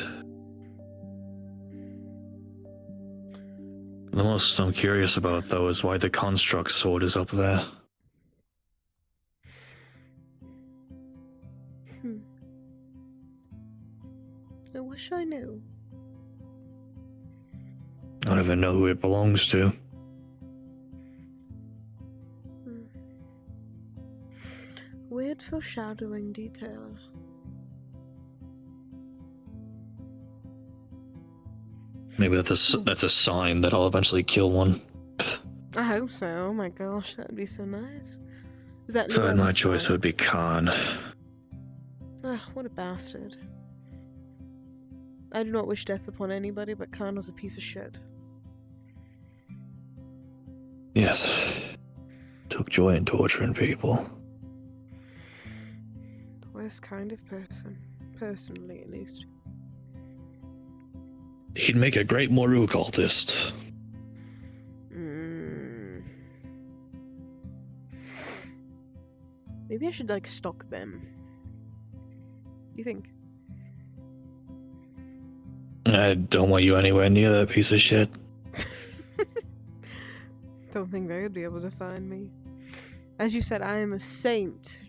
The most I'm curious about, though, is why the construct sword is up there. I wish I knew. I don't even know who it belongs to. Weird foreshadowing detail. Maybe that's a sign that I'll eventually kill one. I hope so. Oh my gosh, that'd be so nice. Is that Third, my Llewellyn's choice sign? would be Khan. Ugh, what a bastard. I do not wish death upon anybody, but Khan was a piece of shit. Yes. Took joy in torturing people. The worst kind of person. Personally, at least. He'd make a great Moru cultist. Maybe I should, like, stalk them. You think? I don't want you anywhere near that piece of shit. Don't think they would be able to find me. As you said, I am a saint.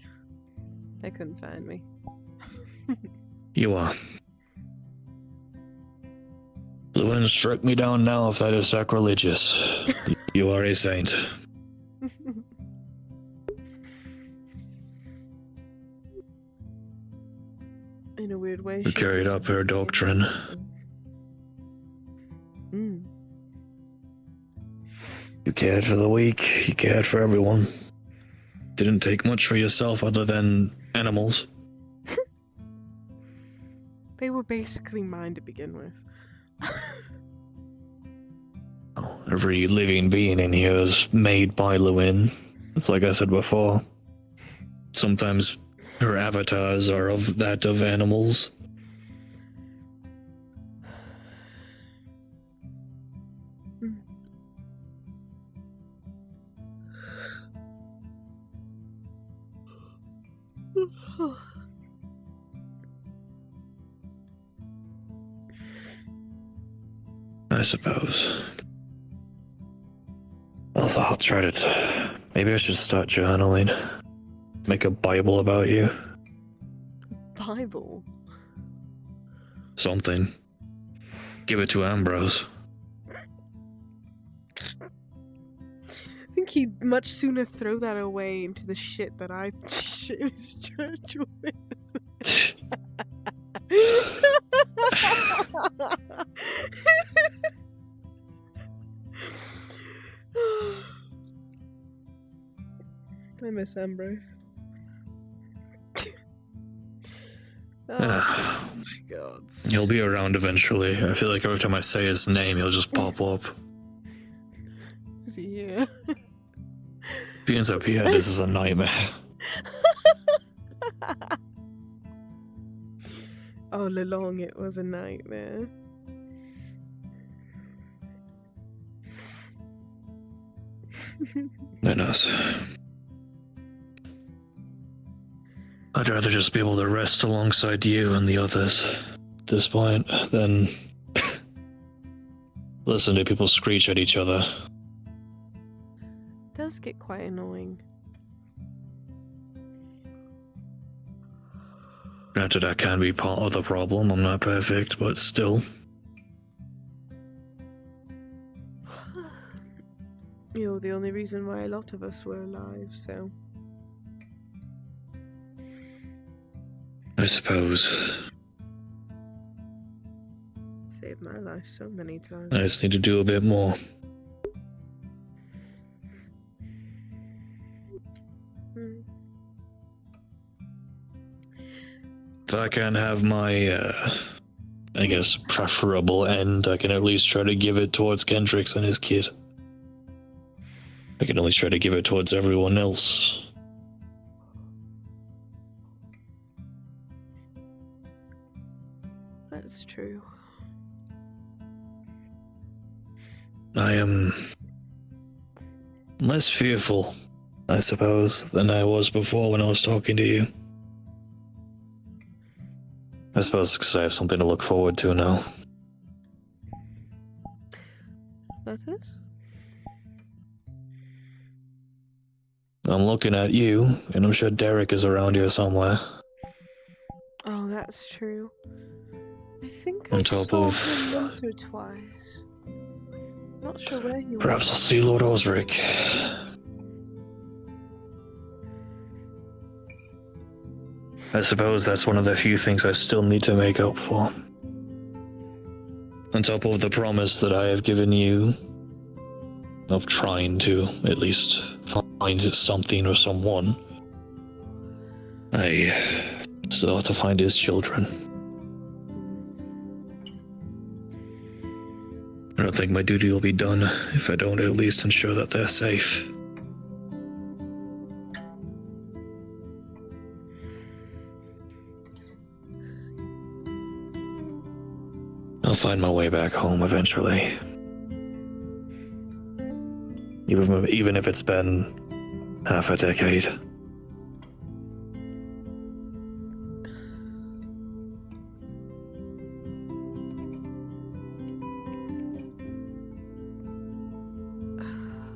They couldn't find me. You are. Llewellyn, struck me down now if that is sacrilegious. You are a saint. In a weird way, You she's carried up her doctrine. You cared for the weak, you cared for everyone. Didn't take much for yourself other than animals. They were basically mine to begin with. Every living being in here is made by Llewellyn. It's like I said before. Sometimes her avatars are of that of animals. I suppose. Also, I'll try to. Maybe I should start journaling. Make a Bible about you. Bible? Something. Give it to Ambrose. I think he'd much sooner throw that away into the shit that I shit his church with. I miss Ambrose. Oh my god. He'll be around eventually. I feel like every time I say his name, he'll just pop up. Is he here? If he ends up here, this is a nightmare. All along it was a nightmare. than us. I'd rather just be able to rest alongside you and the others at this point than listen to people screech at each other. It does get quite annoying. Granted, I can be part of the problem. I'm not perfect, but still. You're the only reason why a lot of us were alive, so. I suppose. Saved my life so many times. I just need to do a bit more. If I can't have my, I guess, preferable end, I can at least try to give it towards Kendricks and his kid. I can at least try to give it towards everyone else. That's true. I am less fearful, I suppose, than I was before when I was talking to you. I suppose because I have something to look forward to now. That is? I'm looking at you, and I'm sure Derek is around here somewhere. Oh, that's true. I think On I top saw of- him once or twice. Not sure where he Perhaps I'll was. see Lord Osric. I suppose that's one of the few things I still need to make up for. On top of the promise that I have given you of trying to at least find something or someone, I still have to find his children. I don't think my duty will be done if I don't at least ensure that they're safe. I'll find my way back home eventually. Even if it's been half a decade.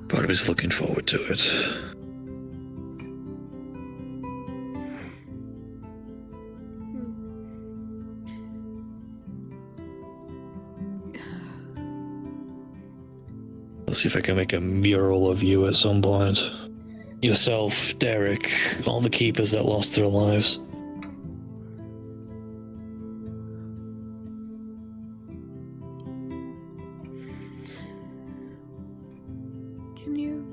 But I was looking forward to it. I'll see if I can make a mural of you at some point. Yourself, Derek, all the keepers that lost their lives. Can you...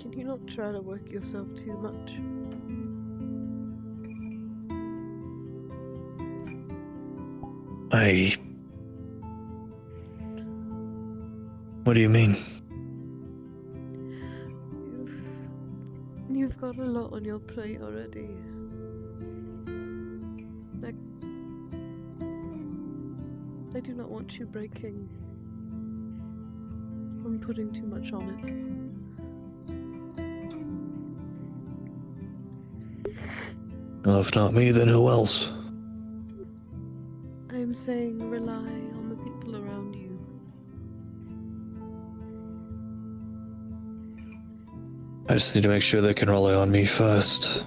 Can you not try to work yourself too much? What do you mean? You've got a lot on your plate already. I do not want you breaking from putting too much on it. Well, if not me, then who else? I'm saying rely on the people around you. I just need to make sure they can rely on me first.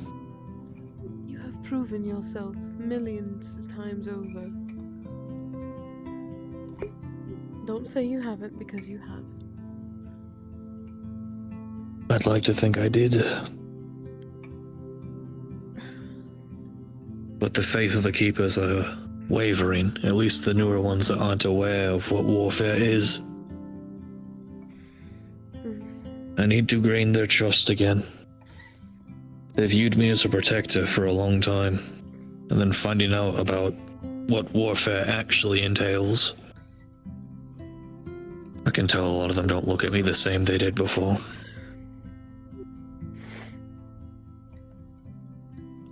You have proven yourself millions of times over. Don't say you haven't, because you have. I'd like to think I did. But the faith of the keepers are wavering, at least the newer ones that aren't aware of what warfare is. I need to gain their trust again. They viewed me as a protector for a long time, and then finding out about what warfare actually entails, I can tell a lot of them don't look at me the same they did before.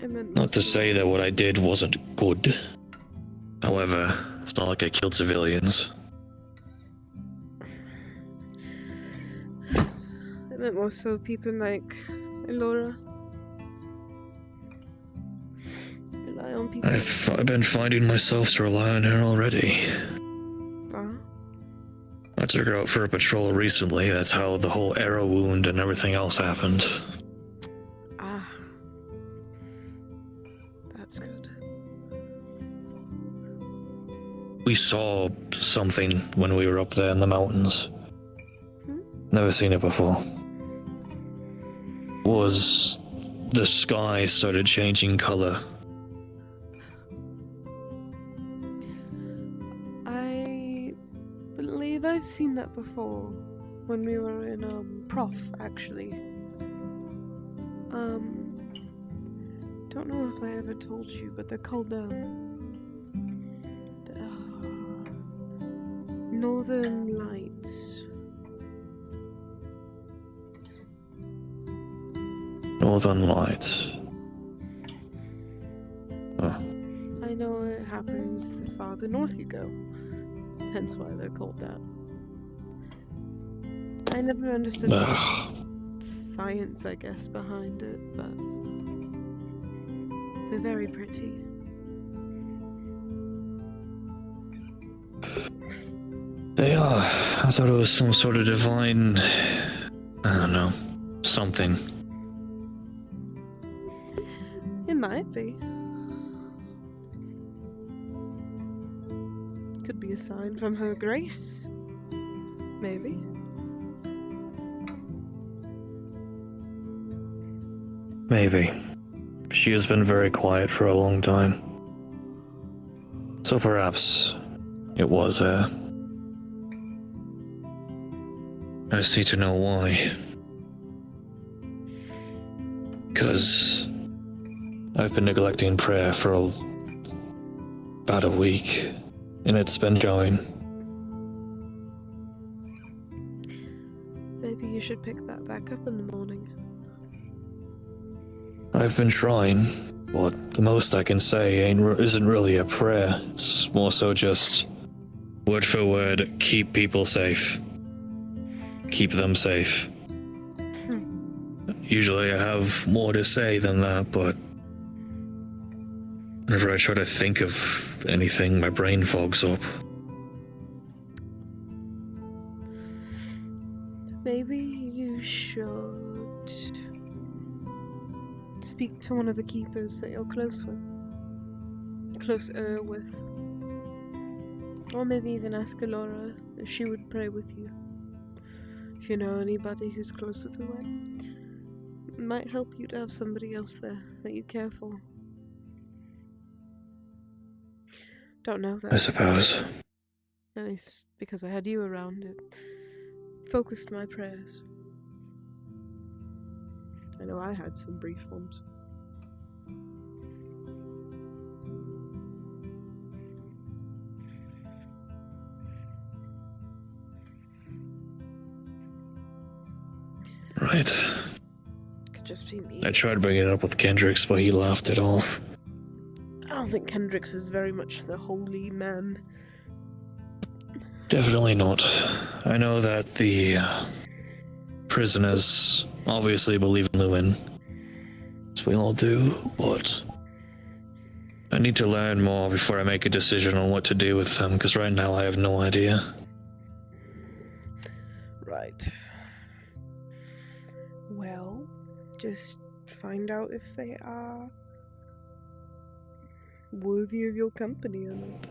I meant Not to say that what I did wasn't good. However, It's not like I killed civilians. I meant more so people like Elora. Rely on people. I've been finding myself to rely on her already. I took her out for a patrol recently. That's how the whole arrow wound and everything else happened. That's good. We saw something when we were up there in the mountains. Never seen it before. Was the sky started changing color. I believe I've seen that before when we were in Prof actually. Don't know if I ever told you, but they're called the Northern Lights. Northern Lights. I know it happens the farther north you go, hence why they're called that. I never understood the science, I guess, behind it, but they're very pretty. They are. I thought it was some sort of divine... I don't know. Something. It might be. Could be a sign from her grace. Maybe. Maybe. She has been very quiet for a long time. So perhaps it was her. I just need to know why. Because I've been neglecting prayer for about a week, and it's been going. Maybe you should pick that back up in the morning. I've been trying, but the most I can say isn't really a prayer. It's more so just word for word, keep people safe. Keep them safe. Usually I have more to say than that, but whenever I try to think of anything, my brain fogs up. Maybe you should speak to one of the keepers that you're closer with. Or maybe even ask Elora if she would pray with you. If you know anybody who's closer to her, it might help you to have somebody else there that you care for. Don't know that. I suppose. At least because I had you around, it focused my prayers. I know I had some brief ones. Right. Could just be me. I tried bringing it up with Kendricks, but he laughed it off. I don't think Kendricks is very much the holy man. Definitely not. I know that the prisoners obviously believe in Lewin, as we all do, but I need to learn more before I make a decision on what to do with them, because right now I have no idea. Right. Well, just find out if they are worthy of your company or not.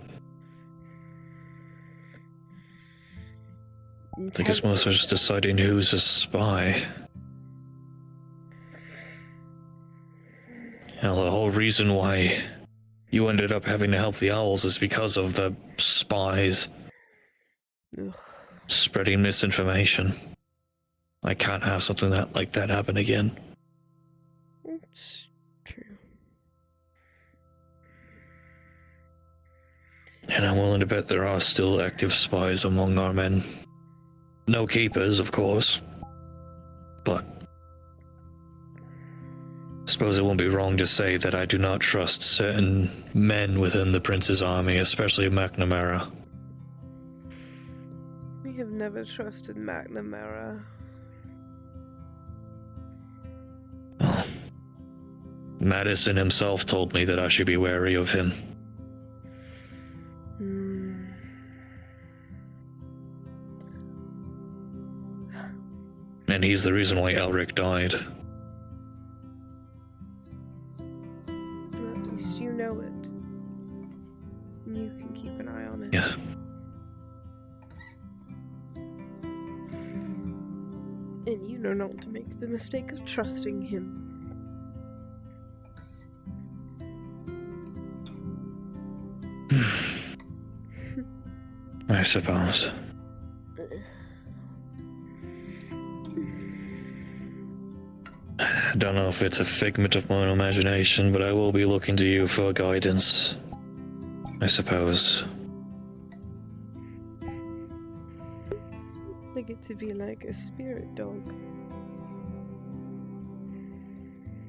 I guess most are just deciding who's a spy. Hell, the whole reason why you ended up having to help the owls is because of the spies. Ugh. Spreading misinformation. I can't have something like that happen again. It's true. And I'm willing to bet there are still active spies among our men. No keepers, of course. But Suppose it won't be wrong to say that I do not trust certain men within the Prince's army, especially McNamara. We have never trusted McNamara. Well, Madison himself told me that I should be wary of him. And he's the reason why Elric died. Well, at least you know it. And you can keep an eye on it. Yeah. And you know not to make the mistake of trusting him. I suppose. I don't know if it's a figment of my own imagination, but I will be looking to you for guidance, I suppose. I get to be like a spirit dog.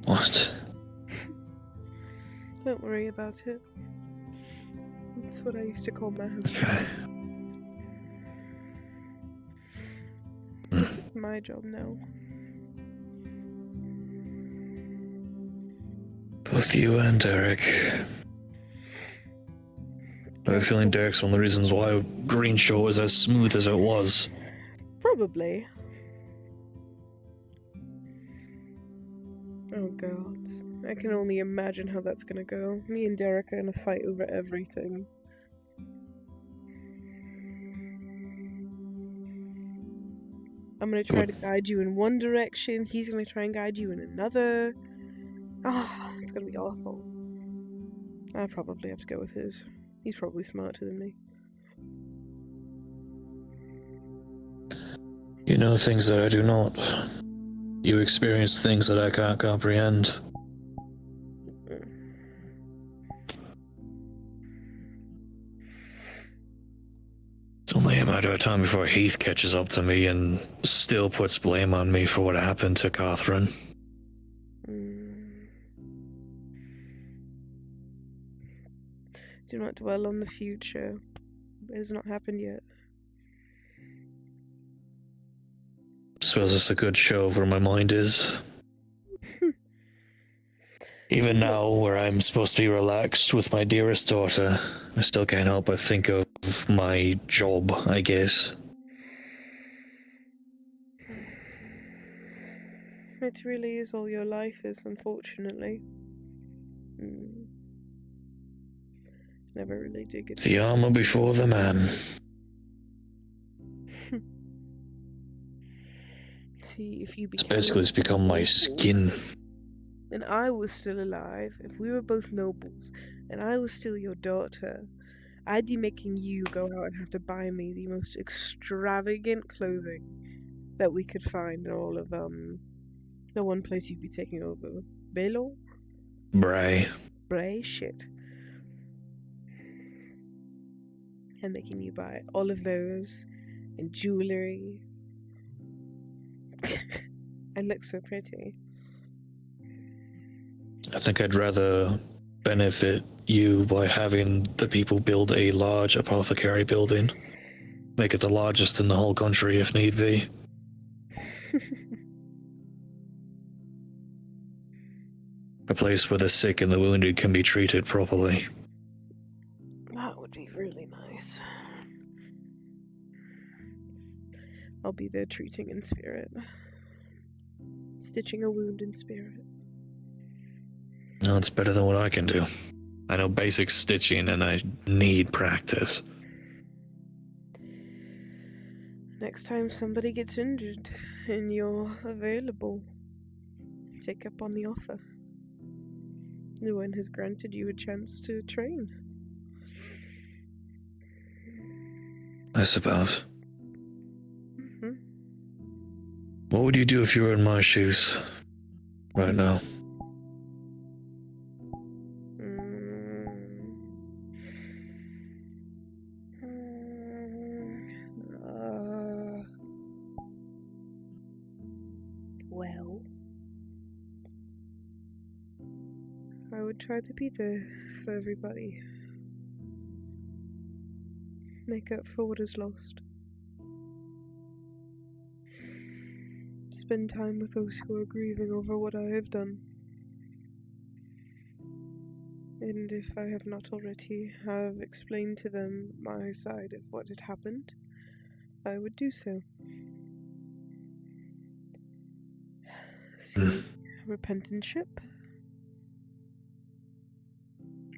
What? Don't worry about it. That's what I used to call my husband. Okay. Guess it's my job now. Both you and Derek. I have a feeling Derek's one of the reasons why Greenshaw was as smooth as it was. Probably. Oh god. I can only imagine how that's gonna go. Me and Derek are in a fight over everything. I'm gonna try to guide you in one direction, he's gonna try and guide you in another. Ah, it's gonna be awful. I probably have to go with his. He's probably smarter than me. You know things that I do not. You experience things that I can't comprehend. It's only a matter of time before Heath catches up to me and still puts blame on me for what happened to Catherine. Do not dwell on the future. It has not happened yet. Suppose it's a good show of where my mind is. Even now, where I'm supposed to be relaxed with my dearest daughter, I still can't help but think of my job, I guess. It really is all your life is, unfortunately. Never really did get The armor before the man. See, if you Basically, it's become my skin. and I was still alive, if we were both nobles, and I was still your daughter, I'd be making you go out and have to buy me the most extravagant clothing that we could find in all of, the one place you'd be taking over. Belo? Bray. Bray? Shit. And making you buy all of those, and jewelry. I look so pretty. I think I'd rather benefit you by having the people build a large apothecary building. Make it the largest in the whole country if need be. A place where the sick and the wounded can be treated properly. That would be really nice. I'll be there treating in spirit. Stitching a wound in spirit. No, it's better than what I can do. I know basic stitching and I need practice. Next time somebody gets injured and you're available, take up on the offer. No one has granted you a chance to train. I suppose. What would you do if you were in my shoes right now? Well, try to be there for everybody. Make up for what is lost. Spend time with those who are grieving over what I have done. And if I have not already have explained to them my side of what had happened, I would do so. See, repentant ship,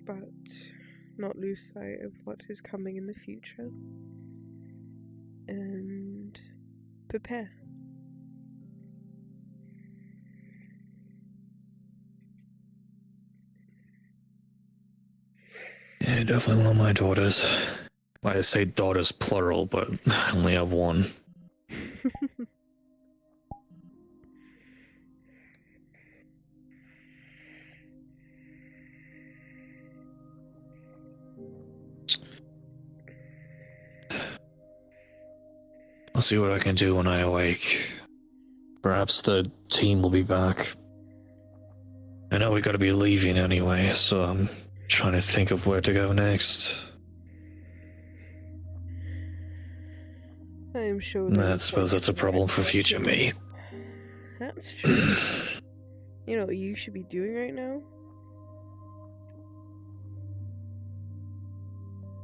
but not lose sight of what is coming in the future, and prepare. Yeah, definitely one of my daughters. I say daughters plural, but I only have one. I'll see what I can do when I awake. Perhaps the team will be back. I know we gotta be leaving anyway, so I'm trying to think of where to go next. I am sure I suppose that's a problem for future me. That's true. You know what you should be doing right now?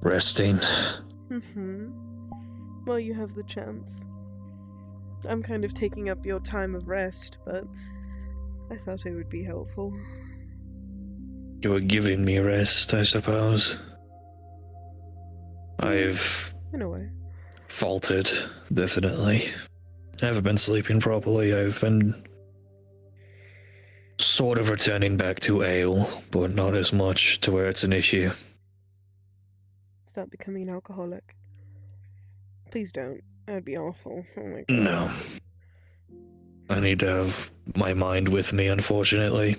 Resting. Well, you have the chance. I'm kind of taking up your time of rest, but I thought it would be helpful. You were giving me rest, I suppose. I've In a way. faltered, definitely. I haven't been sleeping properly. I've been sort of returning back to ale, but not as much to where it's an issue. Stop becoming an alcoholic. Please don't. That'd be awful. Oh my god. No. I need to have my mind with me, unfortunately.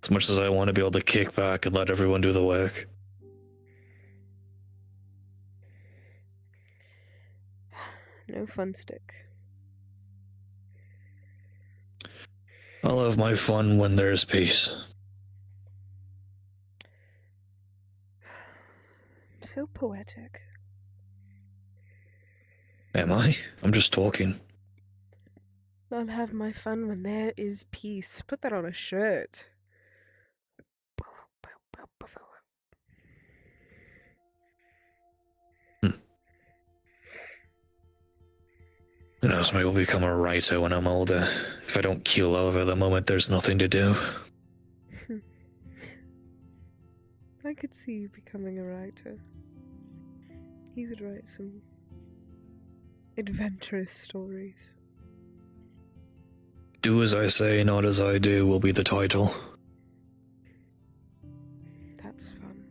As much as I want to be able to kick back and let everyone do the work. No fun stick. I'll have my fun when there's peace. So poetic. Am I? I'm just talking. I'll have my fun when there is peace. Put that on a shirt. Who knows, maybe I'll become a writer when I'm older. If I don't keel over the moment there's nothing to do. I could see you becoming a writer. You would write some adventurous stories. Do as I say, not as I do will be the title. That's fun.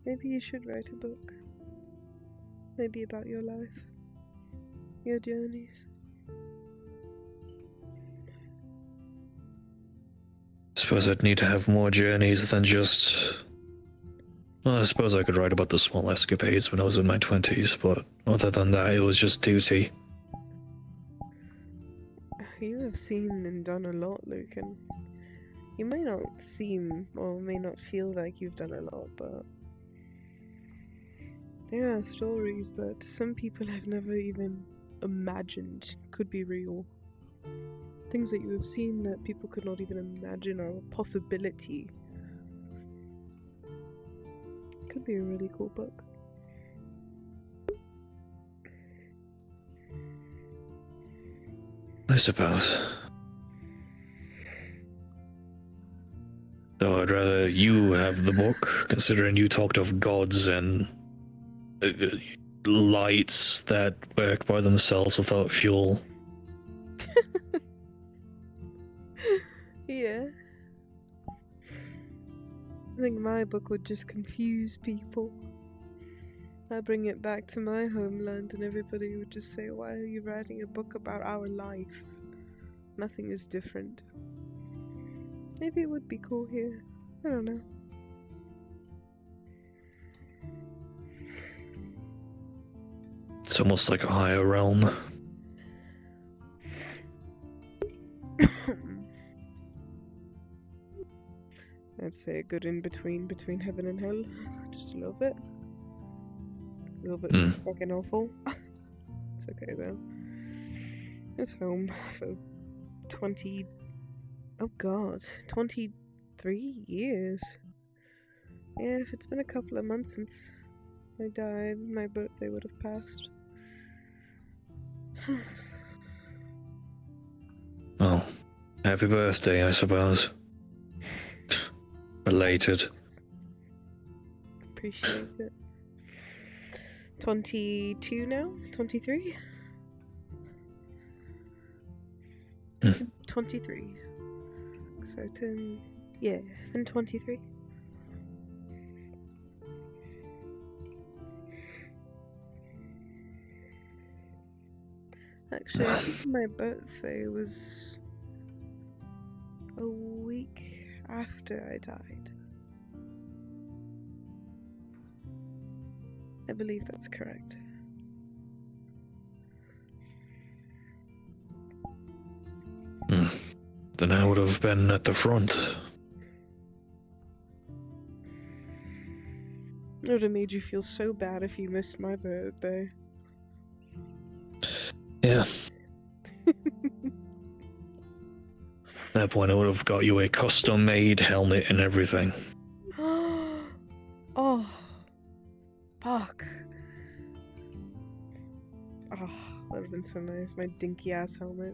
Maybe you should write a book. Maybe about your life. Your journeys. Suppose I'd need to have more journeys than just... Well, I suppose I could write about the small escapades when I was in my 20s, but other than that, it was just duty. You have seen and done a lot, Lucan. You may not seem or may not feel like you've done a lot, but there are stories that some people have never even imagined could be real. Things that you have seen that people could not even imagine are a possibility. Could be a really cool book. I suppose. Though I'd rather you have the book, considering you talked of gods and lights that work by themselves without fuel. Yeah. I think my book would just confuse people. I bring it back to my homeland and everybody would just say, why are you writing a book about our life? Nothing is different. Maybe it would be cool here. I don't know. It's almost like a higher realm. I'd say a good in between heaven and hell. Just a little bit. A little bit fucking awful. It's okay though. I was home for 23 years. Yeah, if it's been a couple of months since I died, my birthday would have passed. Oh, happy birthday, I suppose. Related. Appreciate it. 22 now? 23? 23. So then 23. Actually, I think my birthday was a week after I died. I believe that's correct. Then I would have been at the front. It would have made you feel so bad if you missed my birthday. Yeah. At that point, I would have got you a custom-made helmet and everything. Oh. Fuck. Oh, that would have been so nice. My dinky ass helmet.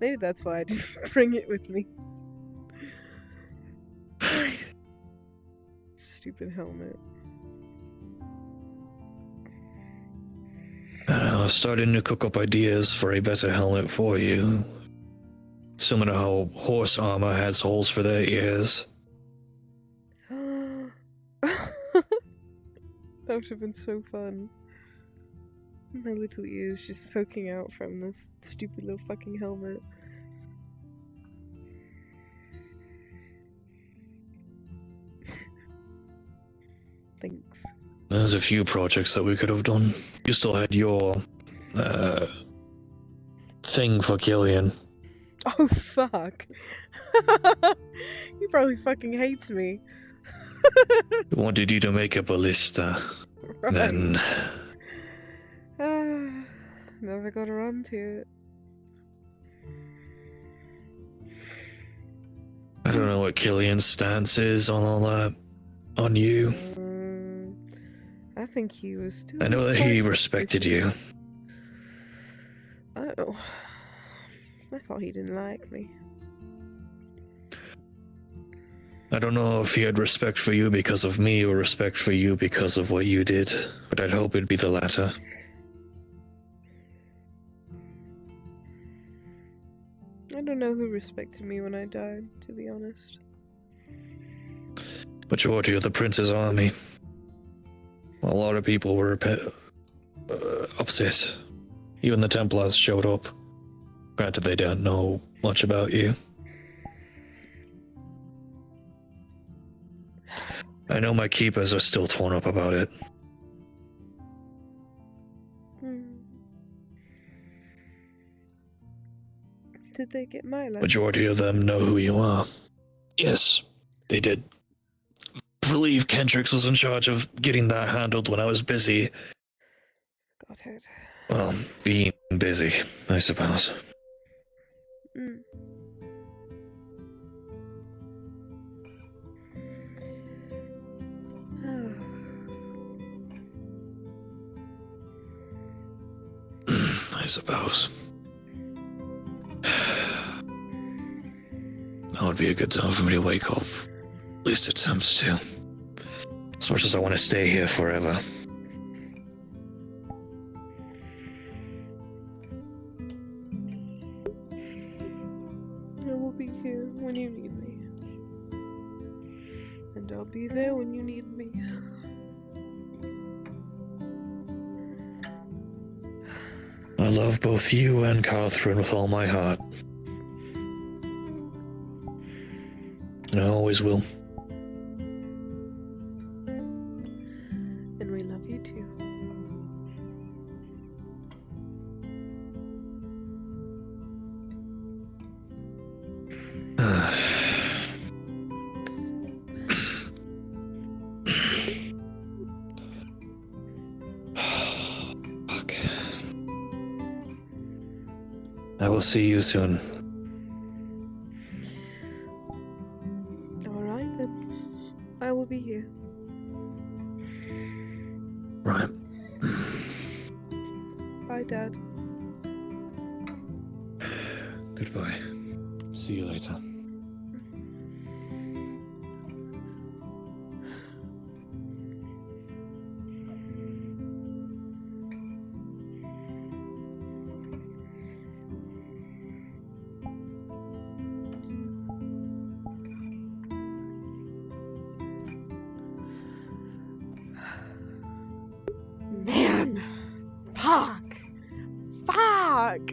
Maybe that's why I didn't bring it with me. Stupid helmet. I was starting to cook up ideas for a better helmet for you. Similar to how horse armor has holes for their ears. That would have been so fun. My little ears just poking out from the stupid little fucking helmet. Thanks. There's a few projects that we could have done. You still had your thing for Killian. Oh fuck. He probably fucking hates me. We wanted you to make a ballista. Right. Then Never got around to it. I don't know what Killian's stance is on all that. On you. I think he was still. I know that he quite respected you. suspicious. Oh. I thought he didn't like me. I don't know if he had respect for you because of me or respect for you because of what you did, but I'd hope it'd be the latter. I don't know who respected me when I died, to be honest. Majority of the Prince's army. A lot of people were upset. Even the Templars showed up. Granted, they don't know much about you. I know my keepers are still torn up about it. Did they get my letter? Majority of them know who you are. Yes, they did. I believe Kendricks was in charge of getting that handled when I was busy. Got it. Well, being busy, I suppose. I suppose. That would be a good time for me to wake up. At least attempt to. As much as I want to stay here forever. I will be here when you need me. And I'll be there when you need me. I love both you and Catherine with all my heart. And I always will. And we love you too. will see you soon. Alright then. I will be here. Right. Bye, Dad. Goodbye. See you later. Man! Fuck! Fuck!